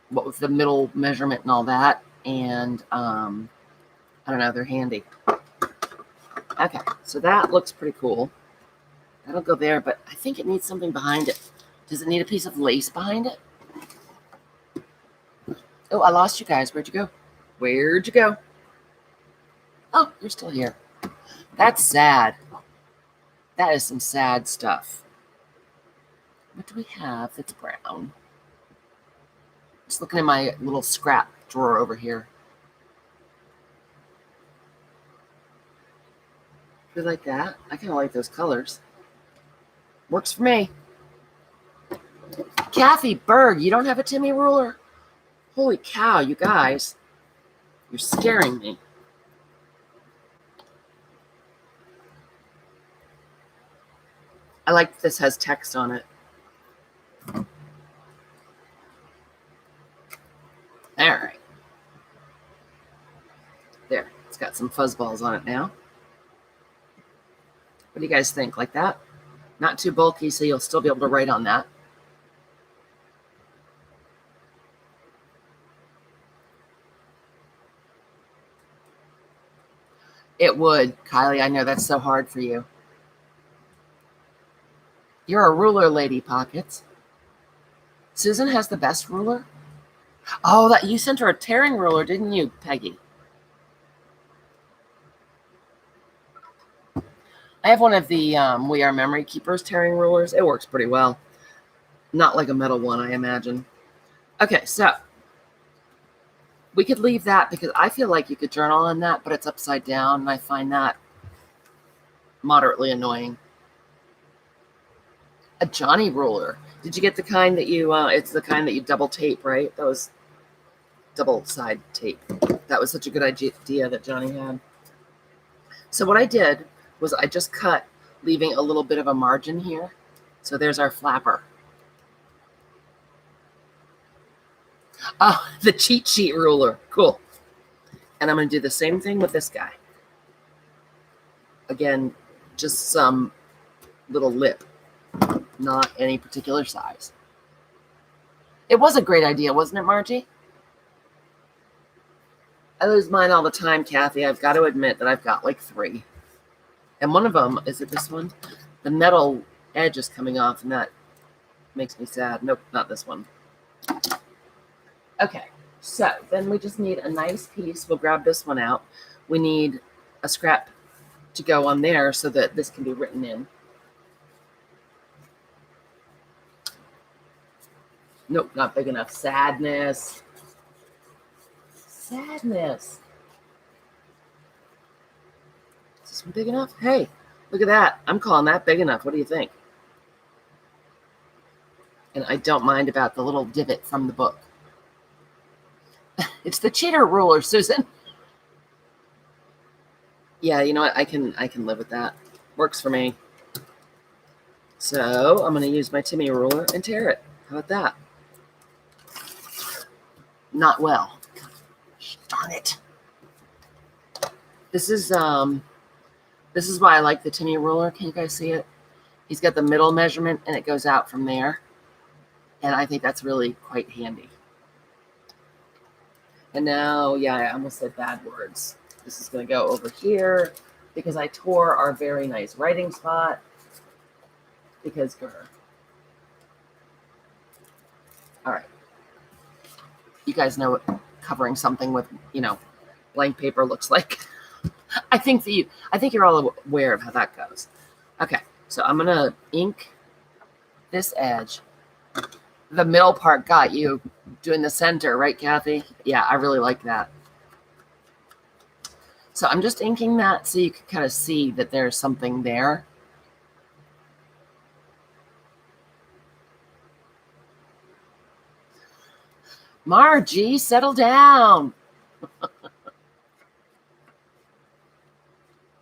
what with the middle measurement and all that. And I don't know, they're handy. Okay, so that looks pretty cool. That'll go there, but I think it needs something behind it. Does it need a piece of lace behind it? Oh, I lost you guys. Where'd you go? Where'd you go? Oh, you're still here. That's sad. That is some sad stuff. What do we have that's brown? Just looking at my little scrap drawer over here. Do you like that? I kind of like those colors. Works for me. Kathy Berg, you don't have a Timmy ruler? Holy cow, you guys. You're scaring me. I like that this has text on it. All right. There, it's got some fuzzballs on it now. What do you guys think? Like that? Not too bulky, so you'll still be able to write on that. It would, Kylie. I know that's so hard for you. You're a ruler lady, Pockets. Susan has the best ruler? Oh, that you sent her a tearing ruler, didn't you, Peggy? I have one of the We Are Memory Keepers tearing rulers. It works pretty well. Not like a metal one, I imagine. Okay, so we could leave that because I feel like you could journal on that, but it's upside down, and I find that moderately annoying. A Johnny ruler. Did you get the kind that you, it's the kind that you double tape, right? That was double side tape. That was such a good idea that Johnny had. So what I did was I just cut, leaving a little bit of a margin here. So there's our flapper. Oh, the cheat sheet ruler. Cool. And I'm going to do the same thing with this guy. Again, just some little lip, not any particular size. It was a great idea, wasn't it, Margie? I lose mine all the time, Kathy. I've got to admit that I've got like 3. And one of them, is it this one? The metal edge is coming off, and that makes me sad. Nope, not this one. Okay, so then we just need a nice piece. We'll grab this one out. We need a scrap to go on there so that this can be written in. Nope, not big enough. Sadness. Sadness. Is this one big enough? Hey, look at that. I'm calling that big enough. What do you think? And I don't mind about the little divot from the book. It's the cheater ruler, Susan. Yeah, you know what? I can live with that. Works for me. So I'm going to use my Timmy ruler and tear it. How about that? Not well. Darn it. This is why I like the Timmy ruler. Can you guys see it? He's got the middle measurement and it goes out from there. And I think that's really quite handy. And now, yeah, I almost said bad words. This is going to go over here because I tore our very nice writing spot. Because grr. All right. You guys know what covering something with, blank paper looks like. I think you're all aware of how that goes. Okay, so I'm gonna ink this edge. The middle part got you doing the center, right, Kathy? Yeah, I really like that. So I'm just inking that so you can kind of see that there's something there. Margie, settle down.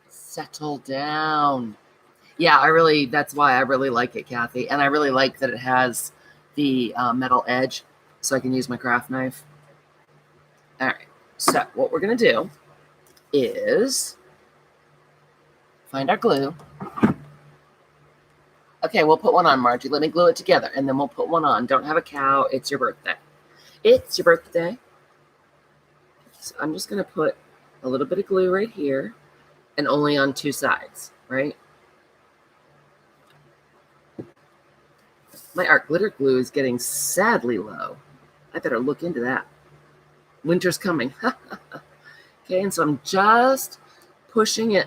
Settle down. Yeah, that's why I really like it, Kathy. And I really like that it has the metal edge so I can use my craft knife. All right, so what we're going to do is find our glue. Okay, we'll put one on, Margie. Let me glue it together, and then we'll put one on. Don't have a cow. It's your birthday. It's your birthday. So I'm just going to put a little bit of glue right here and only on 2 sides, right? My art glitter glue is getting sadly low. I better look into that. Winter's coming. Okay, and so I'm just pushing it,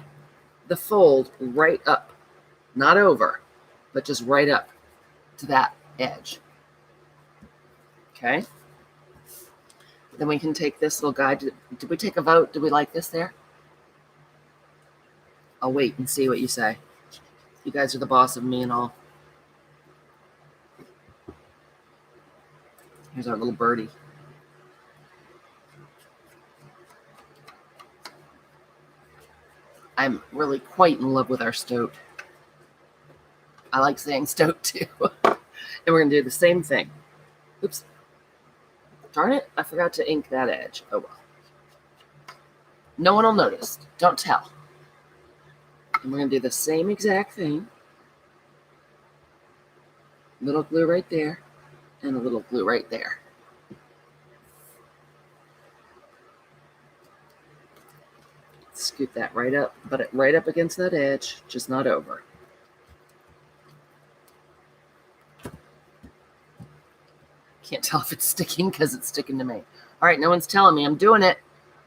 the fold right up, not over, but just right up to that edge. Okay. Then we can take this little guide. Did we take a vote? Did we like this there? I'll wait and see what you say. You guys are the boss of me and all. Here's our little birdie. I'm really quite in love with our stoat. I like saying stoat too. And we're going to do the same thing. Oops. Darn it, I forgot to ink that edge. Oh well. No one will notice. Don't tell. And we're going to do the same exact thing. Little glue right there. And a little glue right there. Scoot that right up, but right up against that edge, just not over. Can't tell if it's sticking because it's sticking to me. All right, no one's telling me. I'm doing it.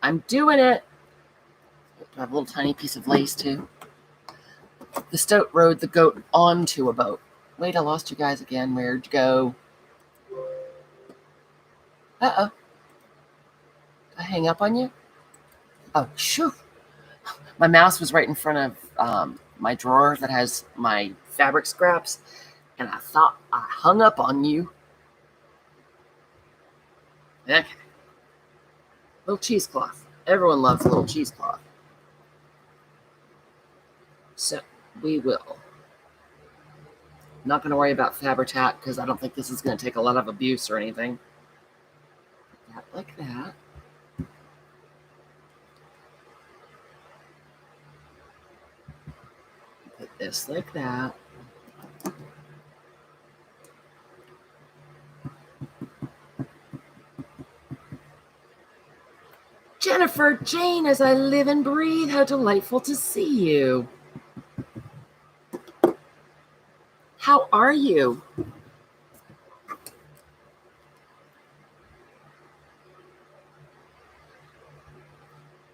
I'm doing it. I have a little tiny piece of lace too. The stoat rode the goat onto a boat. Wait, I lost you guys again. Where'd you go? Uh-oh. Did I hang up on you? Oh, shoo. My mouse was right in front of my drawer that has my fabric scraps, and I thought I hung up on you. Okay. Little cheesecloth. Everyone loves a little cheesecloth. So we will. Not going to worry about Fabri-Tac because I don't think this is going to take a lot of abuse or anything. Put that like that. Put this like that. Jennifer Jane, as I live and breathe, how delightful to see you. How are you?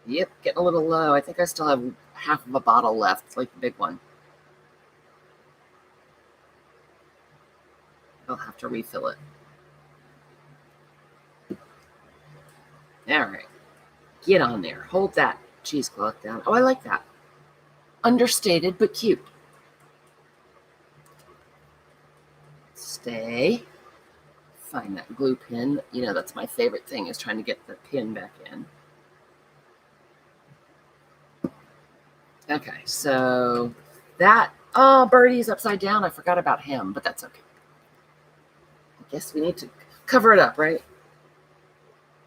Yep, getting a little low. I think I still have half of a bottle left. It's like the big one. I'll have to refill it. All right. Get on there. Hold that cheesecloth down. Oh, I like that. Understated, but cute. Stay. Find that glue pin. You know, that's my favorite thing, is trying to get the pin back in. Okay, so that, oh, Birdie's upside down. I forgot about him, but that's okay. I guess we need to cover it up, right?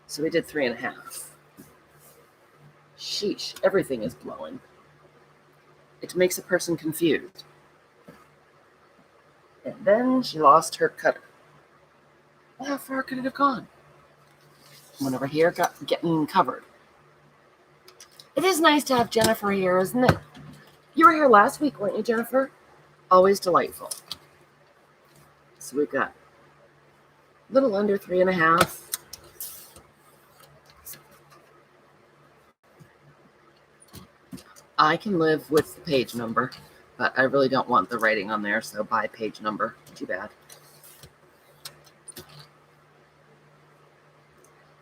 So we did 3.5. Sheesh, everything is blowing. It makes a person confused. And then she lost her cutter. Well, how far could it have gone? One over here getting covered. It is nice to have Jennifer here, isn't it? You were here last week, weren't you, Jennifer? Always delightful. So we've got a little under 3.5. I can live with the page number, but I really don't want the writing on there, so by page number. Too bad.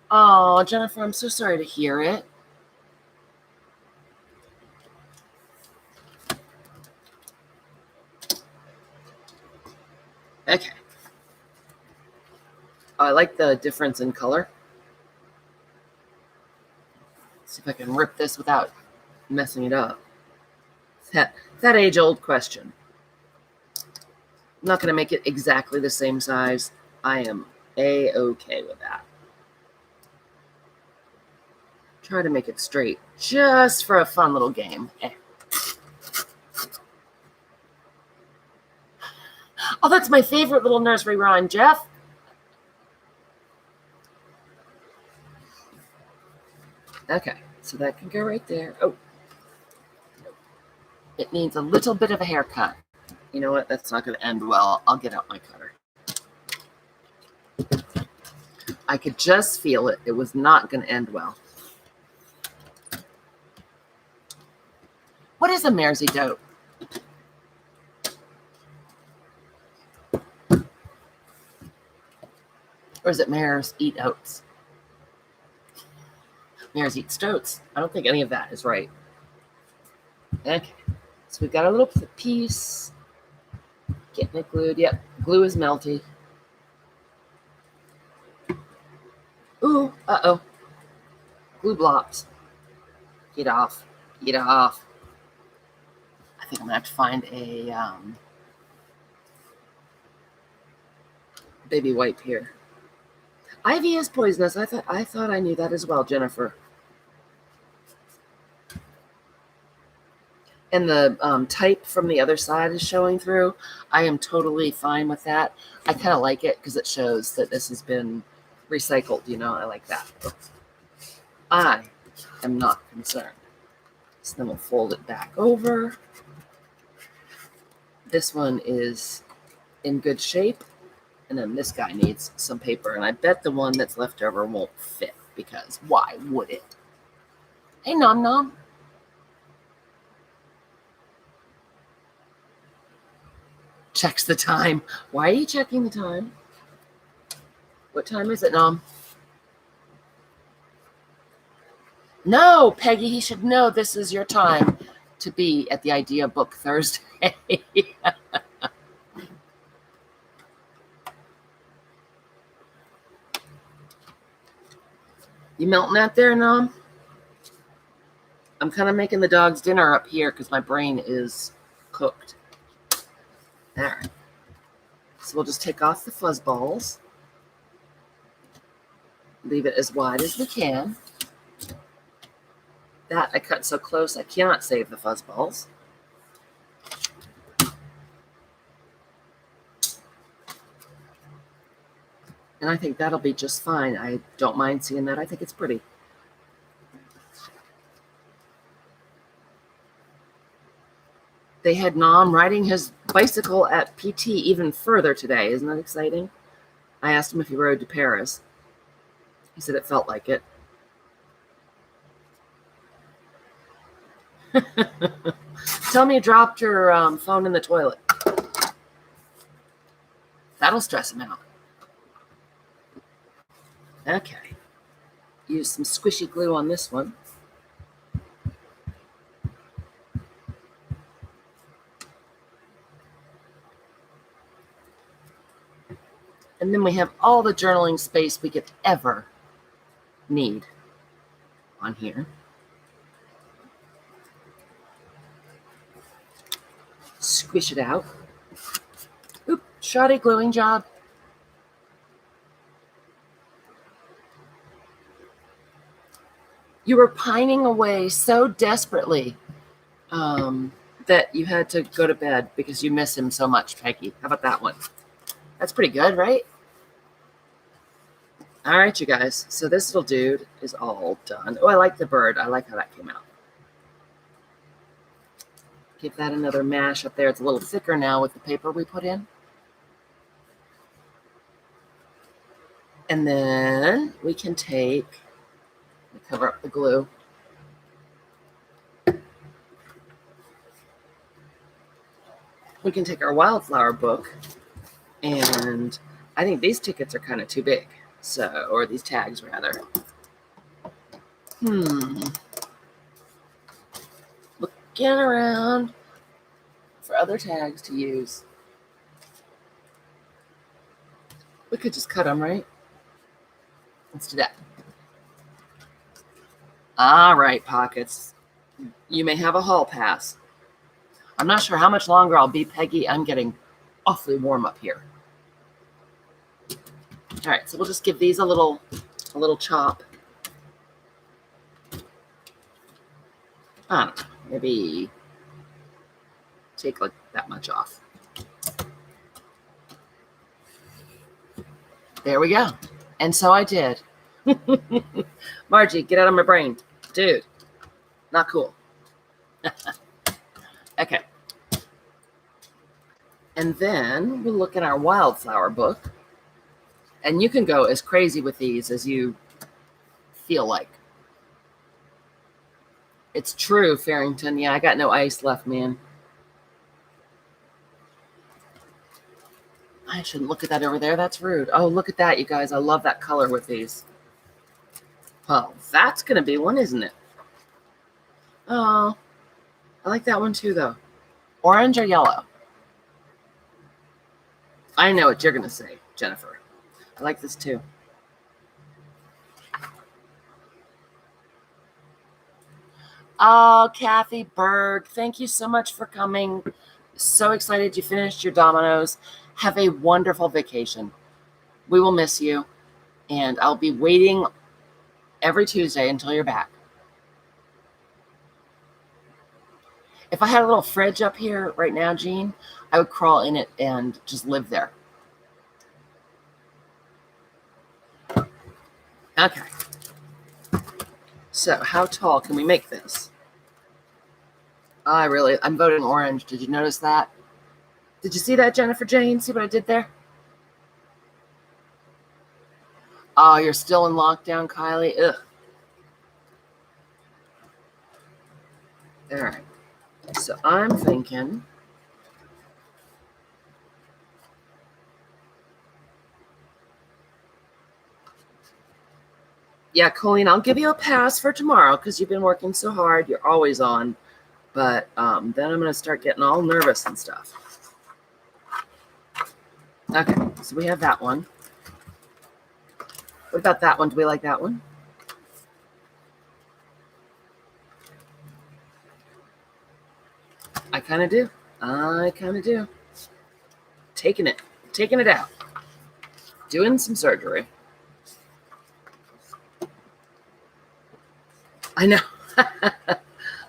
Oh, Jennifer, I'm so sorry to hear it. Okay. Oh, I like the difference in color. Let's see if I can rip this without messing it up. That age-old question. I'm not going to make it exactly the same size. I am A-okay with that. Try to make it straight, just for a fun little game. Oh, that's my favorite little nursery rhyme, Jeff. Okay, so that can go right there. Oh, it needs a little bit of a haircut. You know what? That's not going to end well. I'll get out my cutter. I could just feel it. It was not going to end well. What is a Mersey dope? Or is it mares eat oats? Mares eat stoats. I don't think any of that is right. Okay, so we've got a little piece. Getting it glued. Yep, glue is melty. Ooh, uh-oh. Glue blobs. Get off. Get off. I think I'm going to have to find a baby wipe here. Ivy is poisonous. I thought I knew that as well, Jennifer. And the type from the other side is showing through. I am totally fine with that. I kind of like it because it shows that this has been recycled. You know, I like that. I am not concerned. So then we'll fold it back over. This one is in good shape. And then this guy needs some paper. And I bet the one that's left over won't fit, because why would it? Hey, Nom Nom. Checks the time. Why are you checking the time? What time is it, Nom? No, Peggy, he should know this is your time to be at the Idea Book Thursday. You melting that there, Nom? I'm kind of making the dog's dinner up here because my brain is cooked. All right. So we'll just take off the fuzz balls. Leave it as wide as we can. That I cut so close I cannot save the fuzz balls. And I think that'll be just fine. I don't mind seeing that. I think it's pretty. They had Nom riding his bicycle at PT even further today. Isn't that exciting? I asked him if he rode to Paris. He said it felt like it. Tell me you dropped your phone in the toilet. That'll stress him out. Okay. Use some squishy glue on this one. And then we have all the journaling space we could ever need on here. Squish it out. Oop, shoddy gluing job. You were pining away so desperately that you had to go to bed because you miss him so much, Peggy. How about that one? That's pretty good, right? All right, you guys. So this little dude is all done. Oh, I like the bird. I like how that came out. Give that another mash up there. It's a little thicker now with the paper we put in. And then we can take, cover up the glue. We can take our wildflower book, and I think these tickets are kind of too big. So, or these tags rather. Looking around for other tags to use. We could just cut them, right? Let's do that. All right, pockets. You may have a hall pass. I'm not sure how much longer I'll be, Peggy. I'm getting awfully warm up here. All right, so we'll just give these a little chop. I don't know, maybe take like that much off. There we go. And so I did. Margie, get out of my brain. Dude, not cool. Okay. And then we'll look in our wildflower book. And you can go as crazy with these as you feel like. It's true, Farrington. Yeah, I got no ice left, man. I shouldn't look at that over there. That's rude. Oh, look at that, you guys. I love that color with these. Oh, that's going to be one, isn't it? Oh, I like that one too, though. Orange or yellow? I know what you're going to say, Jennifer. I like this too. Oh, Kathy Berg, thank you so much for coming. So excited you finished your dominoes. Have a wonderful vacation. We will miss you, and I'll be waiting every Tuesday until you're back. If I had a little fridge up here right now, Jean, I would crawl in it and just live there. Okay. So how tall can we make this? I'm voting orange. Did you notice that? Did you see that, Jennifer Jane? See what I did there? Oh, you're still in lockdown, Kylie? Ugh. All right. So I'm thinking. Yeah, Colleen, I'll give you a pass for tomorrow because you've been working so hard. You're always on. But then I'm going to start getting all nervous and stuff. Okay, so we have that one. What about that one? Do we like that one? I kind of do. Taking it out. Doing some surgery. I know.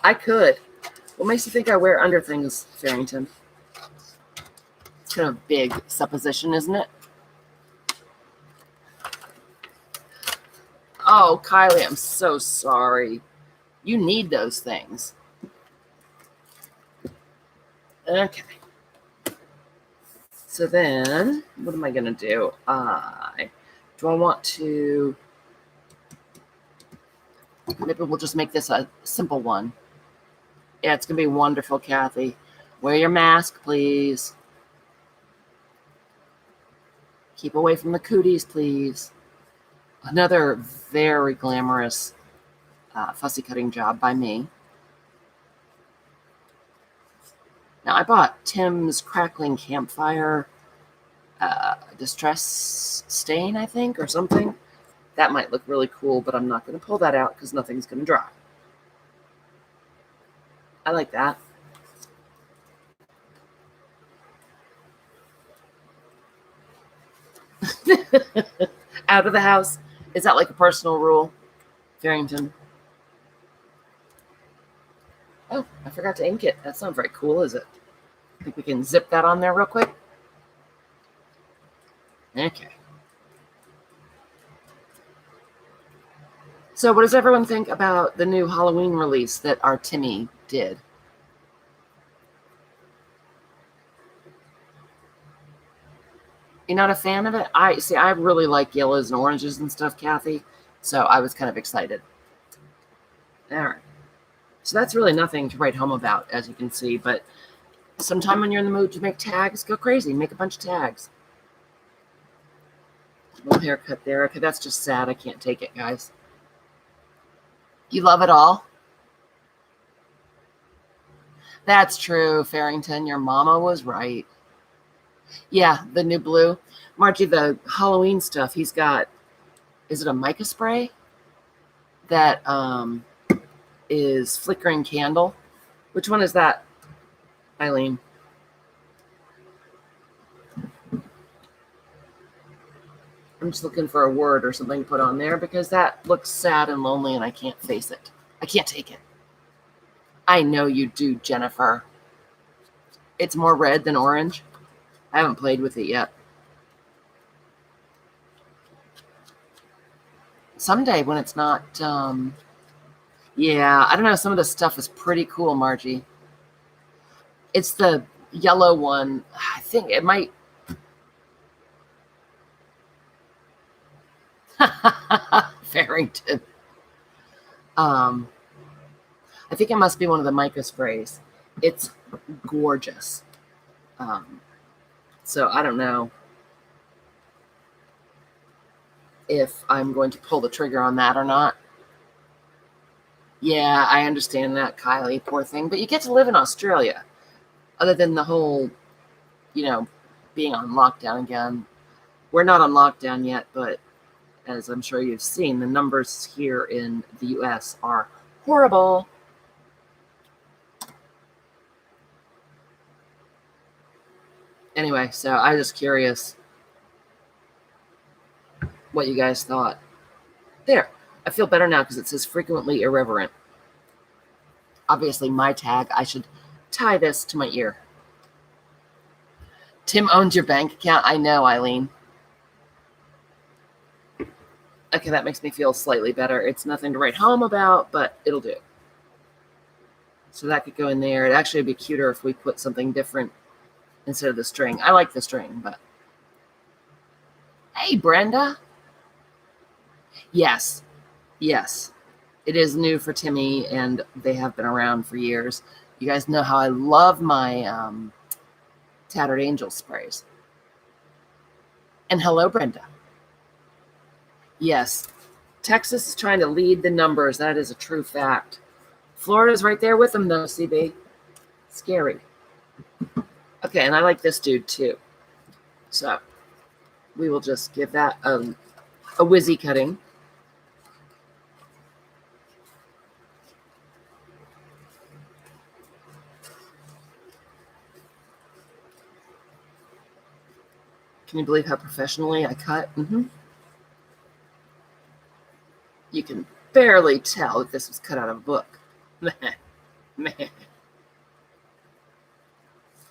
I could. What makes you think I wear under things, Farrington? It's kind of a big supposition, isn't it? Oh, Kylie, I'm so sorry. You need those things. Okay. So then, what am I going to do? Do I want to... Maybe we'll just make this a simple one. Yeah, it's going to be wonderful, Kathy. Wear your mask, please. Keep away from the cooties, please. Another very glamorous fussy cutting job by me. Now, I bought Tim's Crackling Campfire Distress Stain, I think, or something. That might look really cool, but I'm not going to pull that out because nothing's going to dry. I like that. Out of the house. Is that like a personal rule, Farrington? Oh, I forgot to ink it. That's not very cool, is it? I think we can zip that on there real quick. Okay. So what does everyone think about the new Halloween release that our Timmy did? You're not a fan of it? I really like yellows and oranges and stuff, Kathy. So I was kind of excited. All right. So that's really nothing to write home about, as you can see. But sometime when you're in the mood to make tags, go crazy. Make a bunch of tags. Little haircut there. Okay, that's just sad. I can't take it, guys. You love it all? That's true, Farrington. Your mama was right. Yeah, the new blue. Margie, the Halloween stuff, he's got, is it a mica spray? That is flickering candle. Which one is that, Eileen? I'm just looking for a word or something to put on there because that looks sad and lonely and I can't face it. I can't take it. I know you do, Jennifer. It's more red than orange. I haven't played with it yet. Someday when it's not, yeah, I don't know. Some of the stuff is pretty cool, Margie. It's the yellow one. I think it might. Farrington. I think it must be one of the mica sprays. It's gorgeous. So I don't know if I'm going to pull the trigger on that or not. Yeah, I understand that, Kylie, poor thing. But you get to live in Australia, other than the whole, being on lockdown again. We're not on lockdown yet, but as I'm sure you've seen, the numbers here in the U.S. are horrible. Anyway, so I was just curious what you guys thought. There. I feel better now because it says frequently irreverent. Obviously, my tag, I should tie this to my ear. Tim owns your bank account. I know, Eileen. Okay, that makes me feel slightly better. It's nothing to write home about, but it'll do. So that could go in there. It'd actually be cuter if we put something different instead of the string. I like the string, but... Hey, Brenda. Yes. It is new for Timmy, and they have been around for years. You guys know how I love my Tattered Angel sprays. And hello, Brenda. Yes. Texas is trying to lead the numbers. That is a true fact. Florida's right there with them, though, CB. Scary. Okay, and I like this dude, too. So we will just give that a whizzy cutting. Can you believe how professionally I cut? You can barely tell that this was cut out of a book. I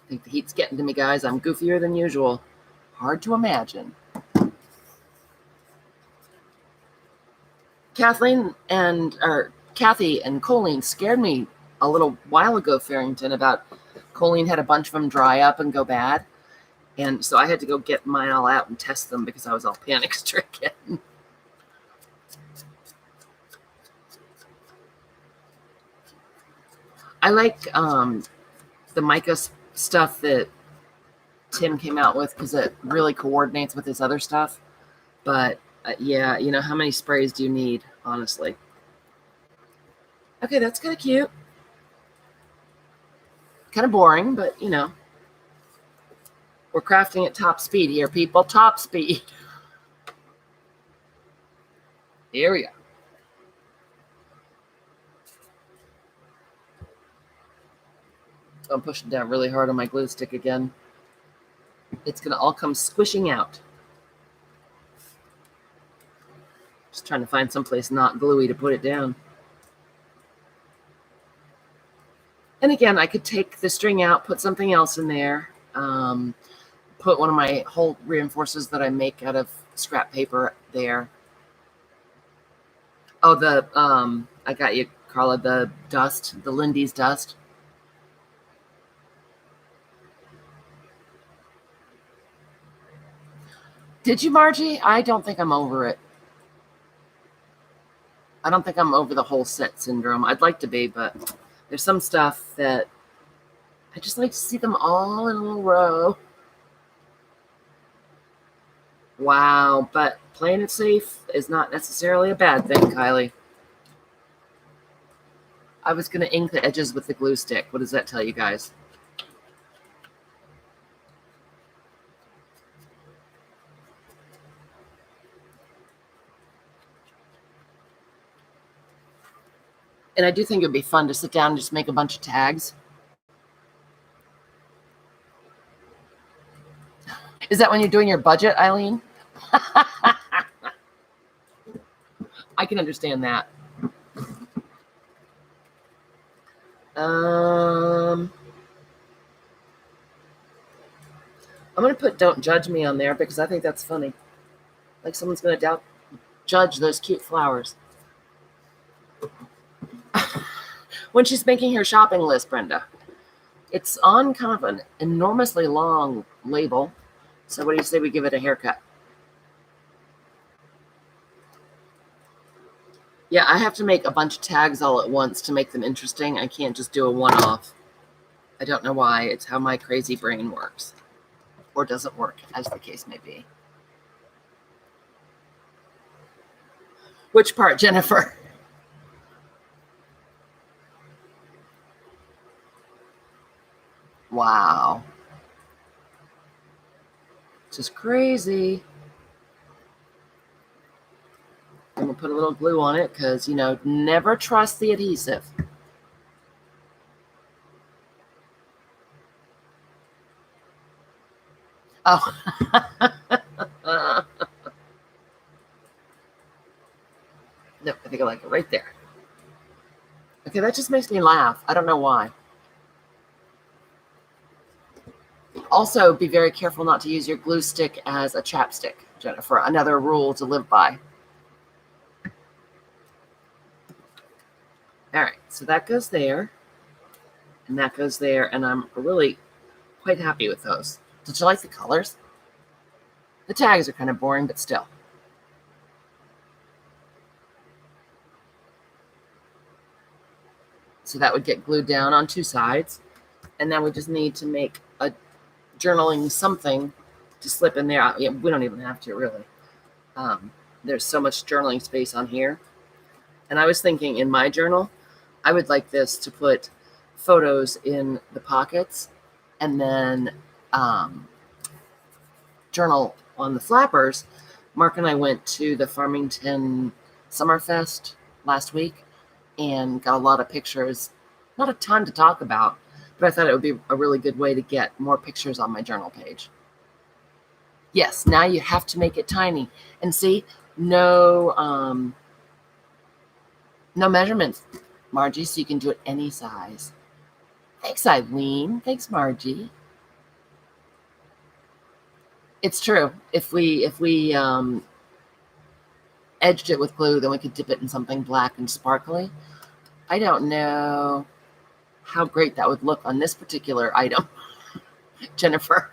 think the heat's getting to me, guys. I'm goofier than usual. Hard to imagine. Kathy and Colleen scared me a little while ago, Farrington, about Colleen had a bunch of them dry up and go bad. And so I had to go get mine all out and test them because I was all panic stricken. I like the mica stuff that Tim came out with because it really coordinates with his other stuff. But yeah, you know, how many sprays do you need, honestly? Okay, that's kind of cute. Kind of boring, but you know, we're crafting at top speed here, people. Top speed. Here we go. I'm pushing down really hard on my glue stick again. It's going to all come squishing out. Just trying to find someplace not gluey to put it down. And again, I could take the string out, put something else in there, put one of my whole reinforcers that I make out of scrap paper there. Oh, I got you, Carla, the dust, the Lindy's dust. Did you, Margie? I don't think I'm over it. I don't think I'm over the whole set syndrome. I'd like to be, but there's some stuff that I just like to see them all in a little row. Wow, but playing it safe is not necessarily a bad thing, Kylie. I was going to ink the edges with the glue stick. What does that tell you guys? And I do think it would be fun to sit down and just make a bunch of tags. Is that when you're doing your budget, Eileen? I can understand that. I'm going to put "Don't Judge Me" on there because I think that's funny. Like someone's going to judge those cute flowers. When she's making her shopping list, Brenda, it's on kind of an enormously long label. So what do you say we give it a haircut? Yeah, I have to make a bunch of tags all at once to make them interesting. I can't just do a one-off. I don't know why. It's how my crazy brain works. Or doesn't work, as the case may be. Which part, Jennifer? Wow. Just crazy. I'm going to put a little glue on it because, you know, never trust the adhesive. Oh. No, I think I like it right there. Okay, that just makes me laugh. I don't know why. Also, be very careful not to use your glue stick as a chapstick, Jennifer. Another rule to live by. All right, so that goes there, and that goes there, and I'm really quite happy with those. Did you like the colors? The tags are kind of boring, but still. So that would get glued down on two sides, and then we just need to make a journaling something to slip in there. Yeah, we don't even have to, really. There's so much journaling space on here. And I was thinking in my journal, I would like this to put photos in the pockets and then journal on the flappers. Mark and I went to the Farmington Summerfest last week and got a lot of pictures. Not a ton to talk about, but I thought it would be a really good way to get more pictures on my journal page. Yes, now you have to make it tiny. And see, no no measurements, Margie, so you can do it any size. Thanks, Eileen. Thanks, Margie. It's true. If we edged it with glue, then we could dip it in something black and sparkly. I don't know how great that would look on this particular item, Jennifer.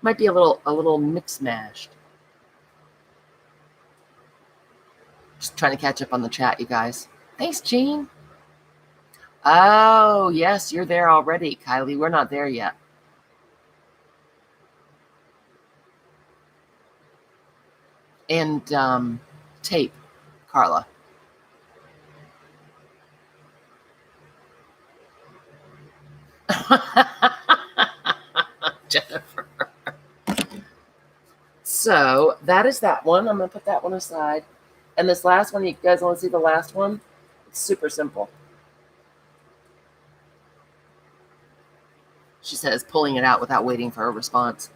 Might be a little mix mashed. Just trying to catch up on the chat, you guys. Thanks, Jean. Oh, yes, you're there already, Kylie. We're not there yet. And tape, Carla. Jennifer. So that is that one. I'm going to put that one aside. And this last one, you guys want to see the last one? It's super simple. She says, pulling it out without waiting for a response.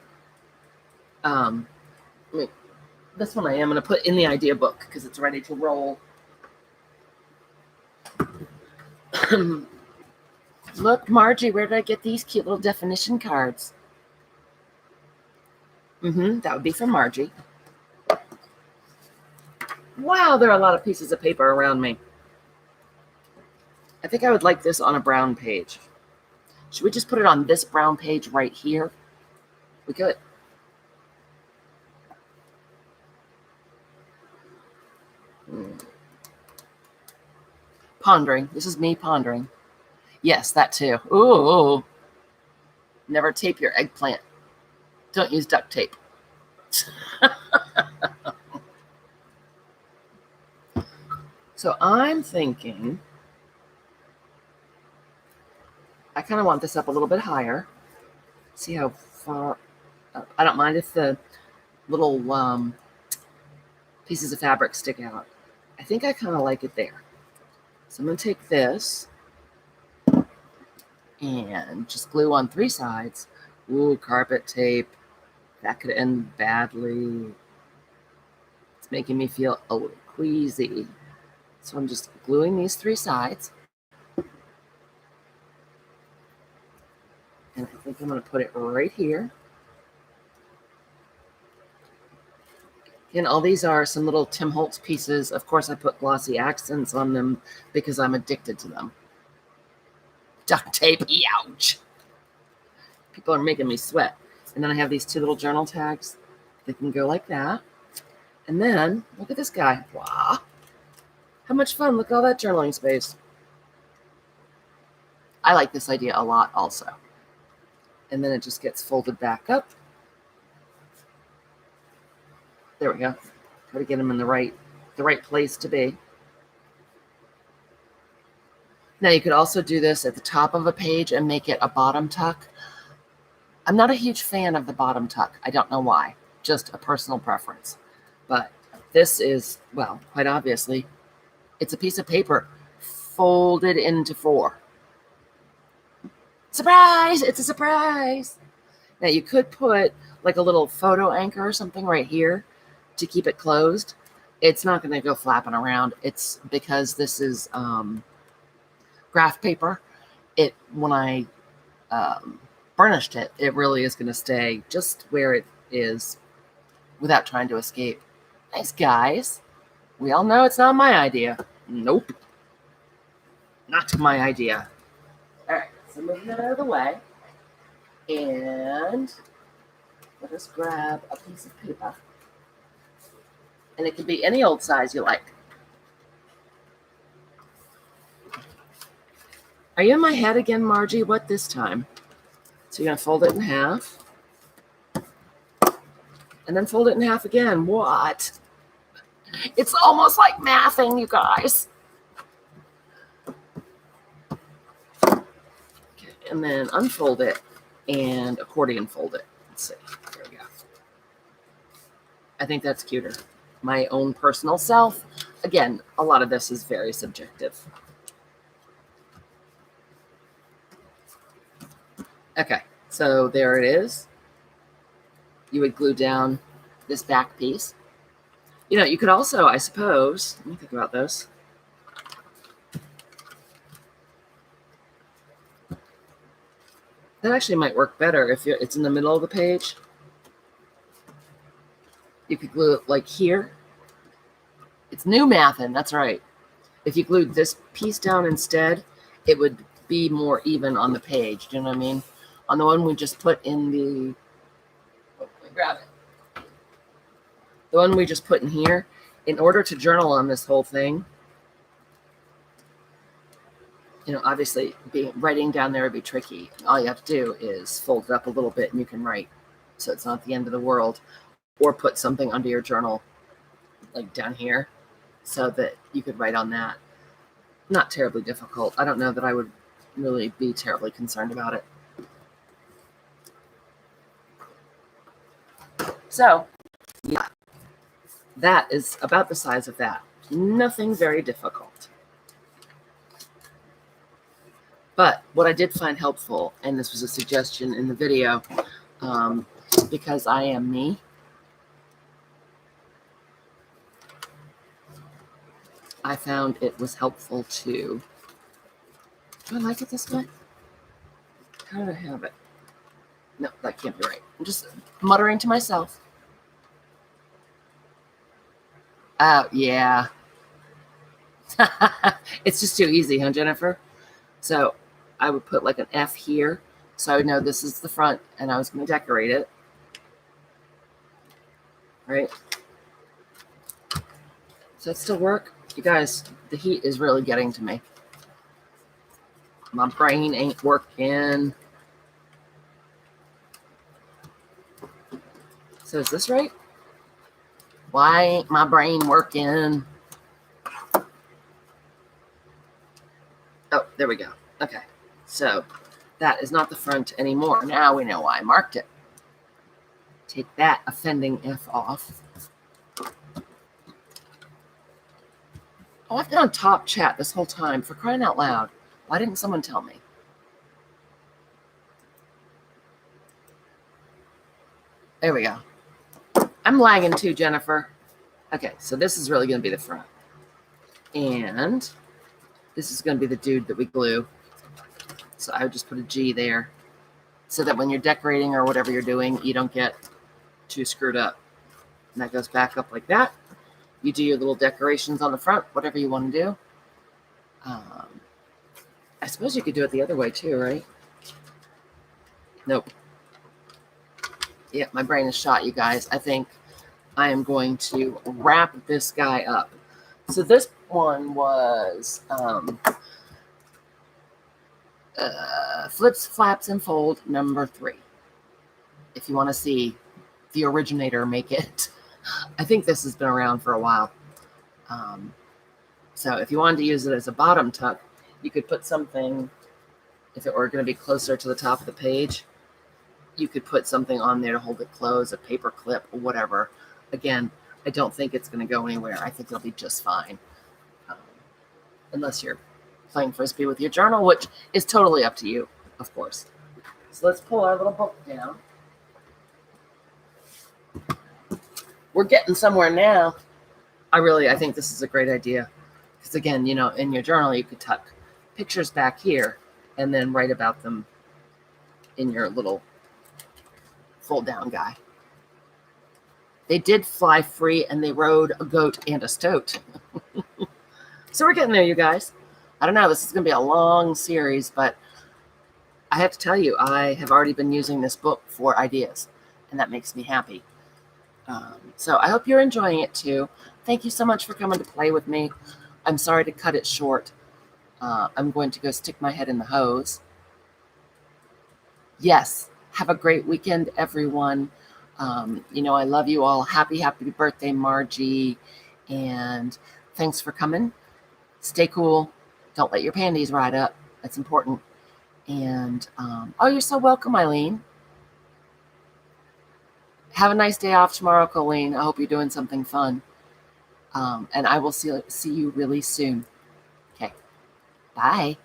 This one I am going to put in the idea book because it's ready to roll. Look, Margie, where did I get these cute little definition cards? That would be from Margie. Wow, there are a lot of pieces of paper around me. I think I would like this on a brown page. Should we just put it on this brown page right here? We could. Pondering. This is me pondering. Yes, that too. Ooh. Never tape your eggplant. Don't use duct tape. So I'm thinking, I kind of want this up a little bit higher. See how far up. I don't mind if the little pieces of fabric stick out. I think I kind of like it there. So I'm going to take this and just glue on 3 sides. Ooh, carpet tape. That could end badly. It's making me feel a little queasy. So I'm just gluing these 3 sides. And I think I'm going to put it right here. And all these are some little Tim Holtz pieces. Of course, I put glossy accents on them because I'm addicted to them. Duct tape, ouch. People are making me sweat. And then I have these 2 little journal tags. They can go like that. And then, look at this guy. Wow. How much fun. Look at all that journaling space. I like this idea a lot also. And then it just gets folded back up. There we go. Try to get them in the right place to be. Now you could also do this at the top of a page and make it a bottom tuck. I'm not a huge fan of the bottom tuck. I don't know why. Just a personal preference. But this is, well, quite obviously, it's a piece of paper folded into 4. Surprise! It's a surprise! Now you could put like a little photo anchor or something right here to keep it closed. It's not going to go flapping around. It's because this is graph paper. When I burnished it, it really is going to stay just where it is without trying to escape. Nice, guys. We all know it's not my idea. Nope. Not my idea. All right, so moving that out of the way. And let us grab a piece of paper. And it can be any old size you like. Are you in my head again, Margie? What this time? So you're going to fold it in half. And then fold it in half again. What? It's almost like mathing, you guys. Okay, and then unfold it and accordion fold it. Let's see. There we go. I think that's cuter. My own personal self. Again, a lot of this is very subjective. Okay, so there it is. you would glue down this back piece. You know, you could also, I suppose, let me think about this. That actually might work better if it's in the middle of the page. You could glue it like here. It's new mathin', that's right. If you glued this piece down instead, it would be more even on the page. Do you know what I mean? On the one we just put in the, let me grab it. The one we just put in here, in order to journal on this whole thing, you know, obviously writing down there would be tricky. All you have to do is fold it up a little bit and you can write. So it's not the end of the world. Or put something under your journal, like down here, so that you could write on that. Not terribly difficult. I don't know that I would really be terribly concerned about it. So, yeah, that is about the size of that. Nothing very difficult. But what I did find helpful, and this was a suggestion in the video, because I am me, I found it was helpful to, do I like it this way? How did I have it? No, that can't be right. I'm just muttering to myself. Oh, yeah. It's just too easy, huh, Jennifer? So I would put like an F here, so I would know this is the front, and I was going to decorate it. Right? Does that still work? You guys, the heat is really getting to me. My brain ain't working. So is this right? Why ain't my brain working? Oh, there we go. Okay. So that is not the front anymore. Now we know why I marked it. Take that offending F off. Oh, I've been on top chat this whole time, for crying out loud. Why didn't someone tell me? There we go. I'm lagging too, Jennifer. Okay, so this is really going to be the front. And this is going to be the dude that we glue. So I would just put a G there so that when you're decorating or whatever you're doing, you don't get too screwed up. And that goes back up like that. You do your little decorations on the front, whatever you want to do. I suppose you could do it the other way too, right? Nope. Yeah, my brain is shot, you guys. I think I am going to wrap this guy up. So this one was Flips, Flaps, and Fold number 3. If you want to see the originator make it. I think this has been around for a while. So if you wanted to use it as a bottom tuck, you could put something, if it were going to be closer to the top of the page, you could put something on there to hold it closed, a paper clip or whatever. Again, I don't think it's going to go anywhere. I think it'll be just fine. Unless you're playing Frisbee with your journal, which is totally up to you, of course. So let's pull our little book down. We're getting somewhere now. I think this is a great idea. Because again, you know, in your journal, you could tuck pictures back here and then write about them in your little fold down guy. They did fly free and they rode a goat and a stoat. So we're getting there, you guys. I don't know, this is going to be a long series, but I have to tell you, I have already been using this book for ideas, and that makes me happy. So I hope you're enjoying it too. Thank you so much for coming to play with me. I'm sorry to cut it short. I'm going to go stick my head in the hose. Yes, have a great weekend, everyone. You know, I love you all. Happy birthday, Margie. And thanks for coming. Stay cool. Don't let your panties ride up. That's important. And, oh, you're so welcome, Eileen. Have a nice day off tomorrow, Colleen. I hope you're doing something fun. And I will see you really soon. Okay. Bye.